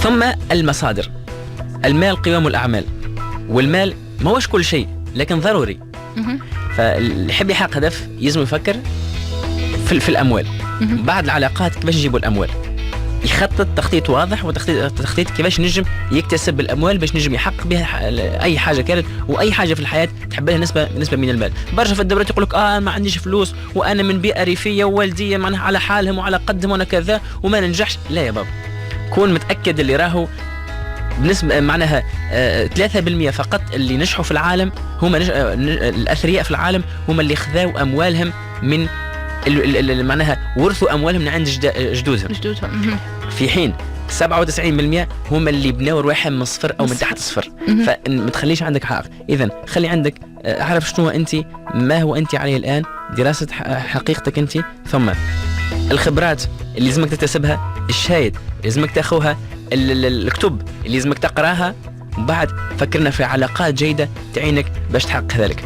ثم المصادر. المال قوام الاعمال، والمال ما هوش كل شيء لكن ضروري. فاللي يحب يحقق هدف يلزم يفكر في الاموال. بعد العلاقات كيفاش نجيبوا الاموال؟ يخطط تخطيط واضح، وتخطيط كيفاش نجم يكتسب الاموال باش نجم يحقق بها اي حاجه كانت، واي حاجه في الحياه تحب لها نسبه من المال. برشا في الدورات يقول لك ما عنديش فلوس، وانا من بيئه ريفيه ووالديه معناها على حالهم وعلى قدهم وانا كذا وما ننجحش. لا يا بابا، كون متاكد اللي راهو بنسبه معناها 3% فقط اللي نجحوا في العالم هما الاثرياء في العالم هما اللي خذاو اموالهم من معناها ورثوا اموالهم من عند جدودهم. في حين 97% هم اللي بناوا رواحهم من الصفر او من تحت الصفر. فما تخليش عندك حق. اذا خلي عندك اعرف شنو انت، ما هو انت عليه الان، دراسه حقيقتك انت، ثم الخبرات اللي لازمك تكتسبها، الشهايد اللي لازمك تاخوها، الكتب اللي لازمك تقراها، وبعد فكرنا في علاقات جيده تعينك باش تحقق ذلك.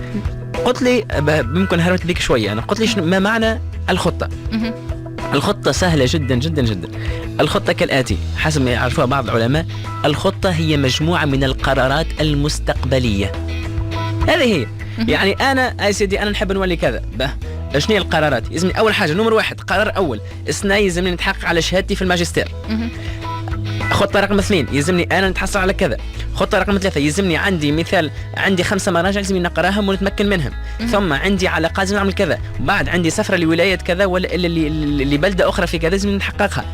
قلت لي ممكن هربت بك شويه، انا قلت لي ما معنى الخطه. الخطه سهله جدا جدا جدا. الخطه كالاتي حسب ما يعرفوها بعض العلماء: الخطه هي مجموعه من القرارات المستقبليه. هذه هي. يعني انا يا سيدي انا نحب نولي كذا، شنو هي القرارات؟ يلزمني اول حاجه نمر 1 قرار اول السنه يلزمني نتحقق على شهادتي في الماجستير. خطة رقم 2 يلزمني أنا نتحصل على كذا. خطة رقم 3 يلزمني عندي مثال عندي 5 مراجع يلزمني نقراهم ونتمكن منهم. ثم عندي علاقات لازم نعمل كذا، وبعد عندي سفرة لولاية كذا ولا اللي بلدة أخرى في كذا لازم نحققها.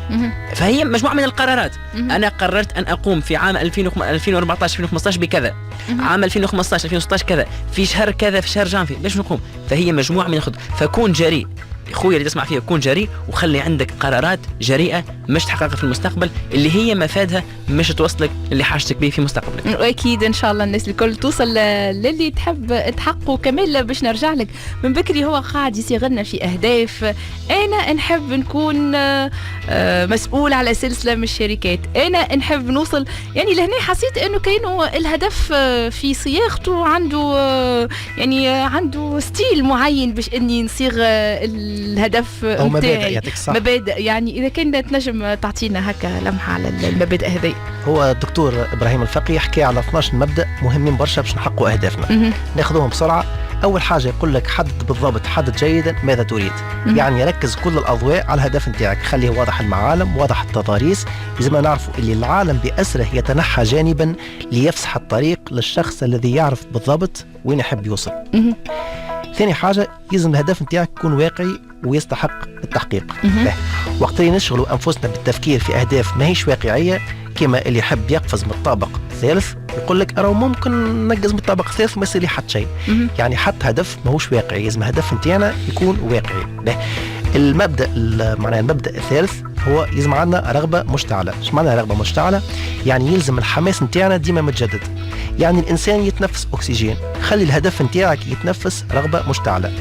فهي مجموعة من القرارات. أنا قررت أن أقوم في عام 2014 2015 بكذا، عام 2015 2016 كذا، في شهر كذا في شهر جانفي باش نقوم. فهي مجموعة من الخطط. فكون جريء خويا اللي تسمع فيها، كون جريء وخلي عندك قرارات جريئة مش تحققها في المستقبل، اللي هي مفادها مش توصلك اللي حاجتك به في مستقبلك. واكيد ان شاء الله الناس الكل توصل للي تحب تحققه. كمان باش نرجع لك من بكري، هو قاعد يصيغلنا في اهداف. انا نحب نكون مسؤول على سلسله من الشركات، انا نحب نوصل. يعني لهنا حسيت انه كانه الهدف في صياغته عنده يعني عنده ستيل معين باش اني نصيغ الهدف نتاعي. مبادئ. يعني اذا كان تنجم تعطينا هكا لمحه على المبادئ هذه. هو الدكتور ابراهيم الفقي حكى على 12 مبدأ مهمين برشا باش نحققوا اهدافنا. ناخذوهم بسرعه. اول حاجه يقول لك حدد بالضبط، حدد جيدا ماذا تريد. يعني ركز كل الاضواء على الهدف نتاعك، خليه واضح المعالم، واضح التضاريس. لازم نعرفوا اللي العالم باسره يتنحى جانبا ليفسح الطريق للشخص الذي يعرف بالضبط وين يحب يوصل. ثاني حاجه لازم الهدف نتاعك يكون واقعي ويستحق التحقيق. وقت اللي نشغلوا انفسنا بالتفكير في اهداف ما هيش واقعيه، كما اللي يحب يقفز من الطابق الثالث يقول لك أرى ممكن نقز من الطابق الثالث وما يصير لي حتى شيء. يعني حتى هدف ما هوش واقعي، لازم الهدف نتاعنا يكون واقعي. المبدأ معناه المبدأ الثالث هو يلزم عندنا رغبة مشتعلة. ايش معنى رغبة مشتعلة؟ يعني يلزم الحماس نتاعنا ديما متجدد. يعني الإنسان يتنفس أكسجين، خلي الهدف نتاعك يتنفس رغبة مشتعلة.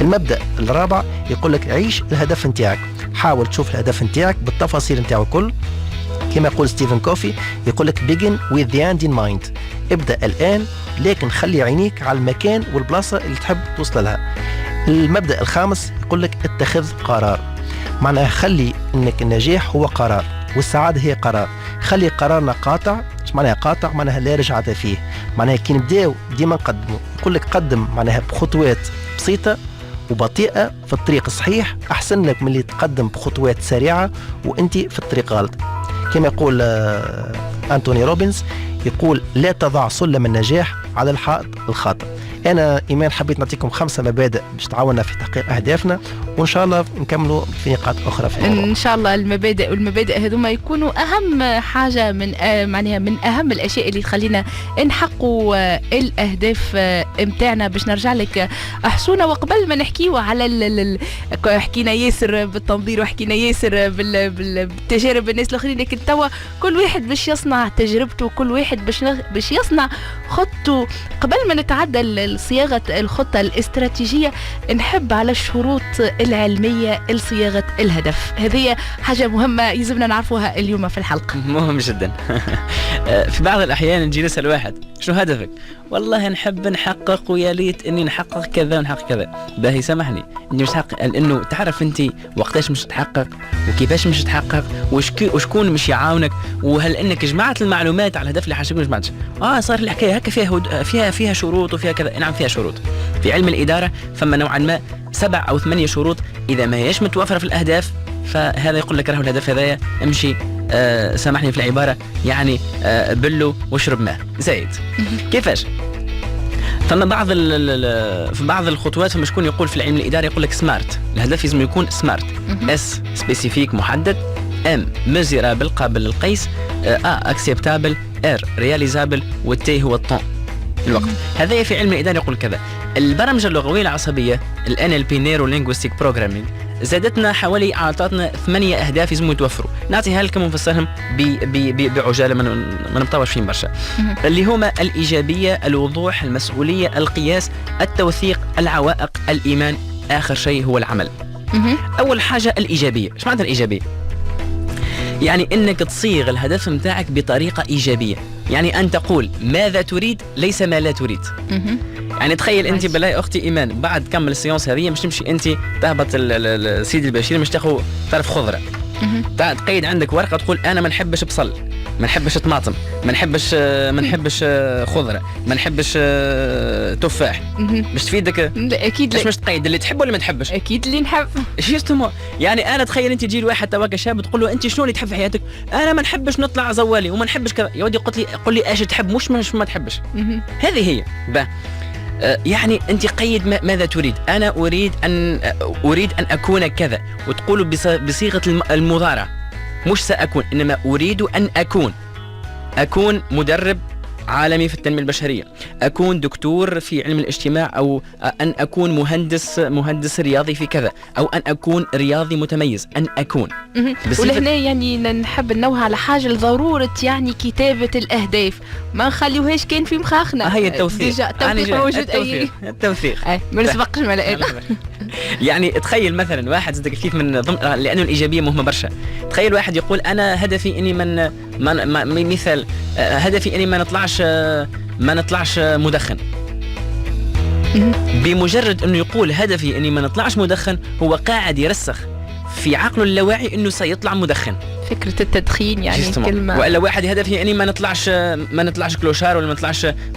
المبدأ الرابع يقول لك عيش الهدف نتاعك، حاول تشوف الهدف نتاعك بالتفاصيل نتاعه الكل. كما يقول ستيفن كوفي يقول لك begin with the end in mind، ابدأ الآن لكن خلي عينيك على المكان والبلاصة اللي تحب توصل لها. المبدأ الخامس يقول لك اتخذ قرار، معناها خلي انك النجاح هو قرار والسعادة هي قرار. خلي قرارنا قاطع. ايش معناها قاطع؟ معناها لا رجعة فيه. معناها كي نبداو ديما نقدموا، يقول لك قدم معناها بخطوات بسيطة وبطيئة في الطريق الصحيح، أحسن لك من اللي تقدم بخطوات سريعة وانت في الطريق غلط. كما يقول أنتوني روبنز يقول لا تضع سلم النجاح على الحائط الخاطئ. أنا إيمان حبيت نعطيكم 5 مبادئ باش تعاوننا في تحقيق أهدافنا، وإن شاء الله نكملوا في نقاط أخرى في الموضوع. إن شاء الله المبادئ هذوما يكونوا أهم حاجة من معناها من أهم الأشياء اللي تخلينا نحققوا الأهداف متاعنا. باش نرجع لك حسونة، وقبل ما نحكيوا على حكينا ياسر بالتنظير وحكينا ياسر بالتجارب الناس الآخرين، لكن توا كل واحد باش يصنع تجربته، كل واحد باش يصنع خطته. قبل ما نتعدى صياغة الخطة الاستراتيجية، نحب على الشروط العلمية لصياغة الهدف. هذه حاجة مهمة يلزمنا نعرفوها اليوم في الحلقة. مهم جدا. في بعض الأحيان نجي نسأل واحد شنو هدفك؟ والله نحب نحقق ويا ليت اني نحقق كذا ونحقق كذا. باهي سامحني اني مش تحقق، لانه تعرف انت وقتاش مش تحقق وكيفاش مش تحقق وشكون مش يعاونك، وهل انك جمعت المعلومات على الهدف اللي حاجتك مش جمعتش. صار الحكايه هكا فيها شروط وفيها كذا. نعم فيها شروط. في علم الإدارة فما نوعا ما 7 أو 8 شروط، إذا ما هيش متوفرة في الأهداف فهذا يقول لك راهو الهدف هذايا امشي سامحني في العبارة يعني بلو واشرب ماء زايد. كيفاش؟ ثم في بعض الخطوات فما شكون يقول في العلم الإداري يقول لك سمارت، الهدف لازم يكون سمارت، اس سبيسيفيك محدد، ام ميزيرابل قابل للقيس، اكسبتابل، ار رياليزابل، والتي هو الطون الوقت. هذا في علم الإدارة يقول كذا. البرمجة اللغوية العصبية ال NLP Neuro Linguistic Programming زادتنا حوالي أعطتنا 8 أهداف لازم يتوفروا. نعطيها لكم ونفسرهم بعجالة ما نبطاوش فيهم برشا. اللي هما الإيجابية، الوضوح، المسؤولية، القياس، التوثيق، العوائق، الإيمان، آخر شيء هو العمل. أول حاجة الإيجابية. إيش معنى الإيجابية؟ يعني انك تصيغ الهدف متاعك بطريقه ايجابيه، يعني ان تقول ماذا تريد ليس ما لا تريد. يعني تخيل انت بالله اختي ايمان بعد كمل السيونس هذه مش تمشي انت تهبط سيدي البشير مش تاخذ طرف خضره، تقيد عندك ورقه تقول انا ما نحبش بصل، ما نحبش طماطم، ما نحبش خضره، ما نحبش تفاح. مش تفيدك؟ لا اكيد مش تقيد اللي تحب ولا ما تحبش؟ اكيد اللي نحب. جوستومون يعني انا تخيل انت تجي لواحد توك شاب تقول له انت شنو اللي تحب في حياتك؟ انا ما نحبش نطلع زوالي وما نحبش كذا. يا ودي قل لي ايش تحب مش ما تحبش. هذه هي يعني انت قيد ماذا تريد. انا اريد ان اكون كذا، وتقول بصيغه المضارع مش ساكون، انما اريد ان اكون مدرب عالمي في التنمية البشرية، أكون دكتور في علم الاجتماع، أو أن أكون مهندس رياضي في كذا، أو أن أكون رياضي متميز. أن أكون ولهنا يعني نحب ننوه على حاجة لضرورة يعني كتابة الأهداف، ما نخليوهاش كان في مخاخنا. هي التوثيق. التوثيق موجود. التوثيق ما نسبقش ملائكة. يعني تخيل مثلا واحد زدك كيف من ضمن، لأنه الإيجابية مهمة برشا. تخيل واحد يقول أنا هدفي إني مثال هدفي إني ما نطلعش مدخن. بمجرد انه يقول هدفي اني ما نطلعش مدخن، هو قاعد يرسخ في عقله اللاواعي انه سيطلع مدخن. فكرة التدخين يعني كلمة. ولا واحد هدفي اني ما نطلعش كلوشار، ولا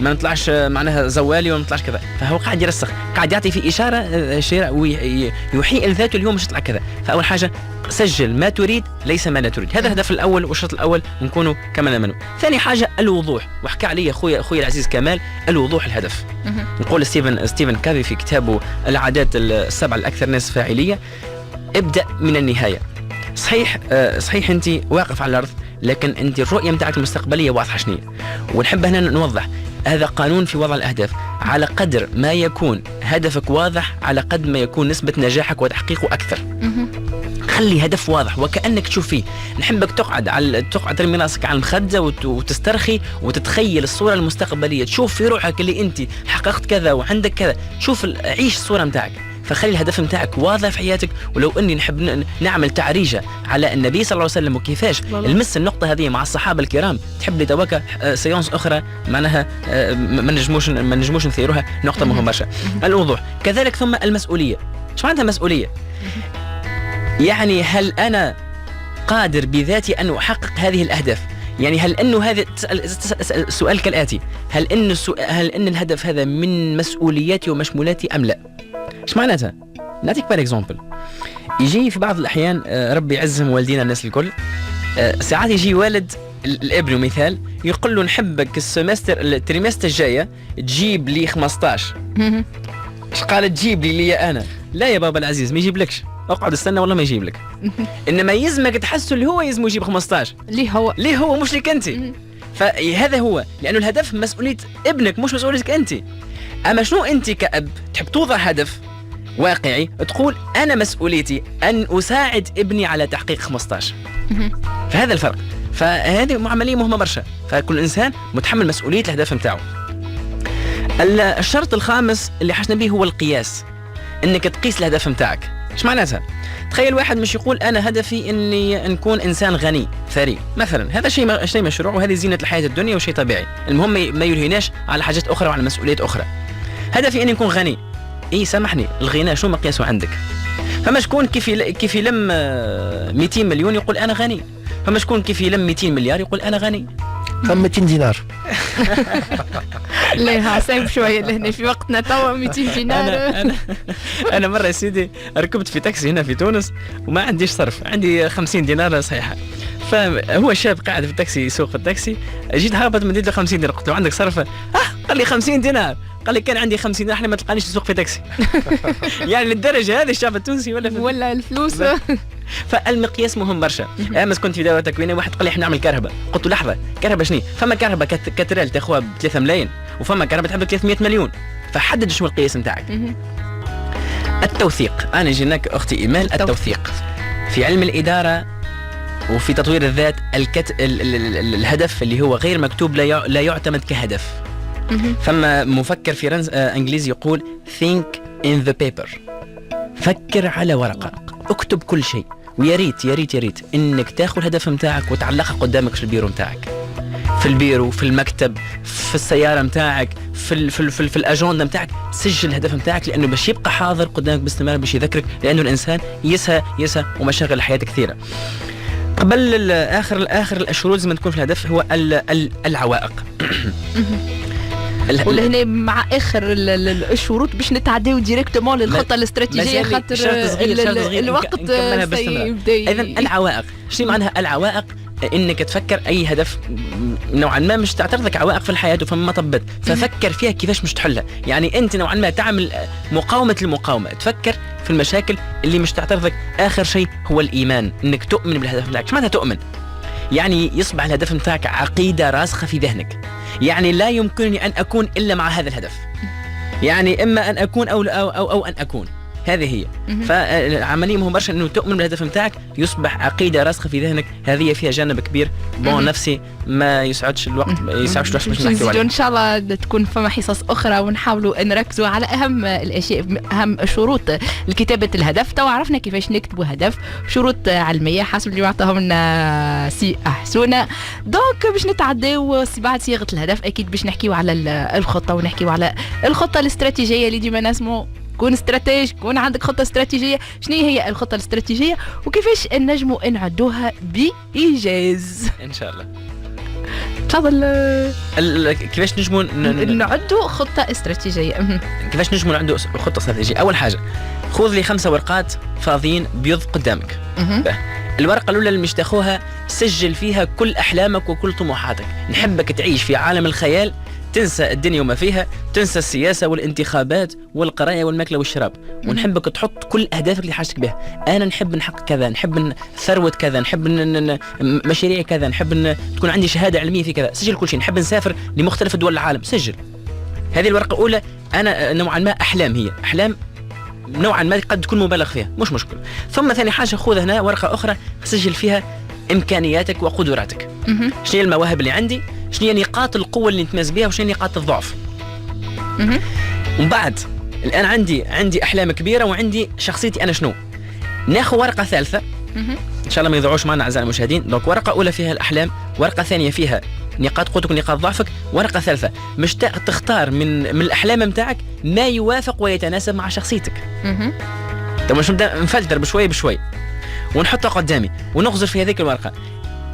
ما نطلعش معناها زوالي، ولا ما نطلعش كذا. فهو قاعد يرسخ، قاعد يعطي في اشاره ويوحي لذاته اليوم مش يطلع كذا. فاول حاجه سجل ما تريد ليس ما لا تريد. هذا الهدف الاول والشرط الاول نكونوا كما نمنوا. ثاني حاجه الوضوح، وحكى عليه اخوي العزيز كمال، الوضوح الهدف. نقول ستيفن كافي في كتابه العادات السبع الاكثر ناس فاعليه، ابدا من النهايه. صحيح انت واقف على الارض، لكن انت الرؤيه نتاعك المستقبليه واضحه شنية. ونحب هنا نوضح هذا قانون في وضع الاهداف، على قدر ما يكون هدفك واضح على قد ما يكون نسبه نجاحك وتحقيقه اكثر. خلي هدف واضح وكأنك تشوف فيه. نحبك تقعد ترمي راسك على المخدة وتسترخي وتتخيل الصورة المستقبلية، تشوف في روحك اللي انت حققت كذا وعندك كذا، شوف عيش الصورة متاعك. فخلي الهدف متاعك واضح في حياتك. ولو اني نحب نعمل تعريجة على النبي صلى الله عليه وسلم وكيفاش المس النقطة هذه مع الصحابة الكرام، تحب لي توكا سيونس اخرى معناها ما نجموش نثيروها، نقطة مهمة برشا. الوضوح كذلك. ثم المسؤولية. ايش معناتها مسؤولية؟ يعني هل أنا قادر بذاتي أن أحقق هذه الأهداف؟ يعني هل أنه هذا تسأل سؤال كالآتي: هل أن الهدف هذا من مسؤولياتي ومشمولاتي أم لا؟ إيش معناتها؟ نعطيك بار إكزامبل. يجي في بعض الأحيان ربي يعزهم والدينا الناس الكل، ساعات يجي والد الابن مثال يقول له نحبك التريمستر الجاية تجيب لي 15. إيش قال تجيب لي أنا؟ لا يا بابا العزيز ما يجيب لكش، اقعد استنى والله ما يجيب لك. انما يلزمك تحسه اللي هو يلزمه يجيب 15. ليه هو مش لك انت. فهذا هو، لانه الهدف مسؤوليه ابنك مش مسؤوليتك انت. اما شنو انت كأب تحب توضع هدف واقعي، تقول انا مسؤوليتي ان اساعد ابني على تحقيق 15. فهذا الفرق. فهذه عمليه مهمه برشا. فكل انسان متحمل مسؤوليه الهدف نتاعو. الشرط الخامس اللي حشنا به هو القياس، انك تقيس الهدف نتاعك. ايش معناتها؟ تخيل واحد مش يقول انا هدفي اني نكون انسان غني ثري مثلا، هذا شيء مشروع وهذه زينة الحياة الدنيا وشيء طبيعي. المهم ما يلهيناش على حاجات اخرى وعلى مسؤوليات اخرى. هدفي اني نكون غني. سامحني، الغنى شو مقياسه عندك؟ فما شكون كيف يلم 200 مليون يقول انا غني، فما شكون كيف يلم 200 مليار يقول انا غني. فم 200 دينار. لا صعب شويه لهنا في وقتنا توا 200 دينار. أنا مرة يا سيدي ركبت في تاكسي هنا في تونس وما عنديش صرف، عندي 50 دينار صحيحة. فهو شاب قاعد في التاكسي يسوق التاكسي، جيت هابط مديت له 50 دينار، قلت له عندك صرف؟ قال لي 50 دينار. قال لي كان عندي 50 دينار ما تلقانيش نسوق في تاكسي. يعني للدرجة هذه الشعب التونسي ولا الفلوس. فالمقياس مهم برشا. امس كنت في دوله تكوينيه، واحد قال لي احنا نعمل كهرباء، قلت له لحظه كهرباء شنو؟ فما كهرباء كاترال تاخذها ب 3 ملايين، وفما كهرباء تحب 300 مليون. فحدد شنو القياس نتاعك. التوثيق، انا جيناك اختي ايمال. التوثيق في علم الاداره وفي تطوير الذات الهدف اللي هو غير مكتوب لا يعتمد كهدف. فما مفكر في انجليزي يقول think in the paper، فكر على ورقه، اكتب كل شيء. ويا ريت يا ريت يا ريت انك تاخذ الهدف نتاعك وتعلقه قدامك في البيرو نتاعك، في البيرو، في المكتب، في السياره نتاعك، في الاجنده نتاعك. سجل الهدف نتاعك لانه باش يبقى حاضر قدامك باستمرار، باش يذكرك، لانه الانسان يسهى ومشاغل الحياه كثيره. قبل اخر الشروط لازم تكون في الهدف هو العوائق. ولهنا مع اخر الشروط باش نتعداو ديريكتومون للخطه الاستراتيجيه، خاطر الوقت سيبدا. اذا العوائق شنو معناها؟ العوائق انك تفكر اي هدف نوعا ما مش تعترضك عوائق في الحياه وفما مطبات، ففكر فيها كيفاش مش تحلها. يعني انت نوعا ما تعمل مقاومه للمقاومه، تفكر في المشاكل اللي مش تعترضك. اخر شيء هو الايمان، انك تؤمن بالهدف بتاعك. شو معناتها تؤمن؟ يعني يصبح الهدف بتاعك عقيده راسخه في ذهنك. يعني لا يمكنني ان اكون الا مع هذا الهدف، يعني اما ان اكون او ان اكون. هذه هي. فعملية مهم برشا انه تؤمن بالهدف نتاعك، يصبح عقيدة راسخة في ذهنك. هذه فيها جانب كبير بون نفسي ما يسعدش الوقت، باش نحكي عليه. ان شاء الله تكون فما حصص اخرى ونحاولوا نركزوا على اهم الاشياء، اهم شروط لكتابة الهدف. تو عرفنا كيفاش نكتبوا هدف، شروط علمية حسب اللي يعطيهم لنا سي أحسونا. دونك باش نتعداو بعد صياغة الهدف اكيد باش نحكيوا على الخطة، ونحكيوا على الخطة الاستراتيجية اللي ديما نسمو كون استراتيج، كون عندك خطة استراتيجية. شنو هي الخطة الاستراتيجية وكيفاش نجموا نعدوها بإيجاز؟ إن شاء الله. تفضل. كيفاش نجموا نعدوا خطة استراتيجية؟ كيفاش نجموا نعدوا خطة استراتيجية؟ أول حاجة خذ لي 5 ورقات فاضيين بيض قدامك. الورقة الأولى اللي مش تاخوها سجل فيها كل أحلامك وكل طموحاتك. نحبك تعيش في عالم الخيال، تنسى الدنيا وما فيها، تنسى السياسة والانتخابات والقراية والماكلة والشراب، ونحبك تحط كل أهدافك اللي حاجتك بها. أنا نحب نحقق كذا، نحب ثروة كذا، نحب مشاريع كذا، نحب تكون عندي شهادة علمية في كذا. سجل كل شيء. نحب نسافر لمختلف دول العالم، سجل. هذه الورقة الأولى. أنا نوعا ما أحلام، هي أحلام نوعا ما قد تكون مبالغ فيها، مش مشكلة. ثم ثاني حاجة خذ هنا ورقة أخرى سجل فيها إمكانياتك وقدراتك. شنو هي المواهب اللي عندي، شنو هي نقاط القوة اللي نتميز بها، وشنو هي نقاط الضعف. ومن بعد الآن عندي أحلام كبيرة وعندي شخصيتي أنا شنو. ناخذ ورقة ثالثة إن شاء الله ما يضيعوش معنا أعزائي المشاهدين. دونك ورقة أولى فيها الأحلام، ورقة ثانية فيها نقاط قوتك ونقاط ضعفك، ورقة ثالثة مش تختار من الأحلام متاعك ما يوافق ويتناسب مع شخصيتك. طب مش نبدأ نفلتر بشوي ونحطها قدامي ونغزر في هذيك الورقة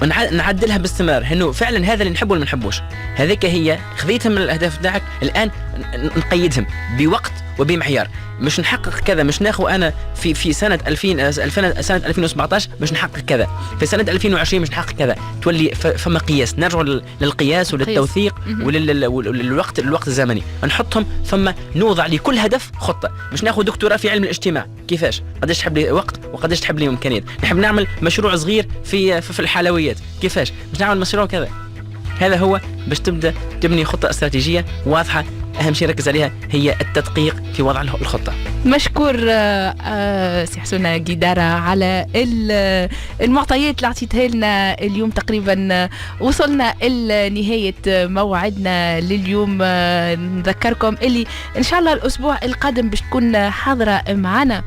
ونعدلها باستمرار، انه فعلا هذا اللي نحبه ولا ما نحبوش. هذيك هي خذيتها من الاهداف بتاعك. الان نقيدهم بوقت وبمعيار. مش نحقق كذا، مش ناخذ انا في سنه 2017 مش نحقق كذا، في سنه 2020 مش نحقق كذا. تولي فما قياس، نرجع للقياس وللتوثيق وللوقت الزمني. نحطهم ثم نوضع لكل هدف خطه. مش ناخذ دكتوراه في علم الاجتماع، كيفاش قداش تحب لي وقت وقداش تحب لي امكانيات. نحب نعمل مشروع صغير في الحلويات، كيفاش مش نعمل مشروع كذا. هذا هو باش تبدا تبني خطه استراتيجيه واضحه. أهم شيء ركز عليها هي التدقيق في وضع الخطة. مشكور سي حسونة قيدارة على المعطيات اللي عطيتها لنا اليوم. تقريبا وصلنا إلى نهاية موعدنا لليوم. نذكركم اللي إن شاء الله الأسبوع القادم باش تكون حاضرة معنا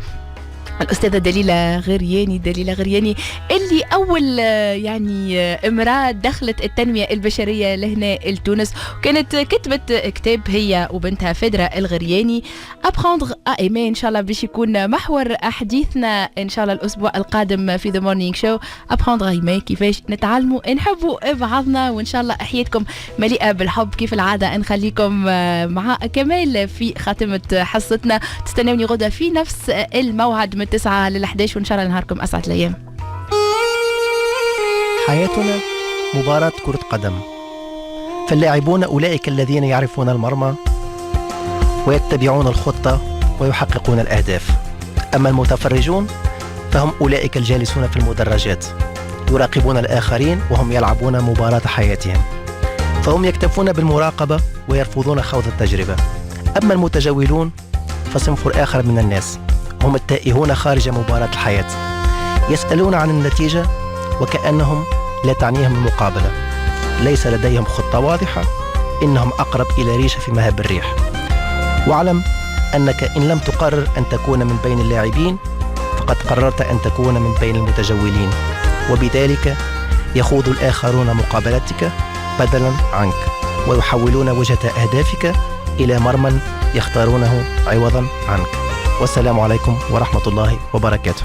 الأستاذة دليلة غرياني اللي أول يعني امرأة دخلت التنمية البشرية لهنا لتونس، وكانت كتبت كتاب هي وبنتها فدرة الغرياني Apprendre à aimer. إن شاء الله باش يكون محور حديثنا إن شاء الله الأسبوع القادم في The Morning Show. Apprendre à aimer، كيفاش نتعلموا نحبوا بعضنا، وإن شاء الله أحياتكم مليئة بالحب كيف العادة. نخليكم مع كمال في خاتمة حصتنا. تستنوني غدا في نفس الموعد من 9 ل 11، وإن شاء الله نهاركم أسعد الأيام. حياتنا مباراة كرة قدم، فاللاعبون أولئك الذين يعرفون المرمى ويتبعون الخطة ويحققون الأهداف، أما المتفرجون فهم أولئك الجالسون في المدرجات يراقبون الآخرين وهم يلعبون مباراة حياتهم، فهم يكتفون بالمراقبة ويرفضون خوض التجربة. أما المتجولون فصنف آخر من الناس، هم التائهون خارج مباراة الحياة، يسألون عن النتيجة وكأنهم لا تعنيهم المقابلة، ليس لديهم خطة واضحة، إنهم أقرب إلى ريشة في مهب الريح. واعلم أنك إن لم تقرر أن تكون من بين اللاعبين فقد قررت أن تكون من بين المتجولين، وبذلك يخوض الآخرون مقابلتك بدلا عنك ويحولون وجهة أهدافك إلى مرمى يختارونه عوضا عنك. والسلام عليكم ورحمة الله وبركاته.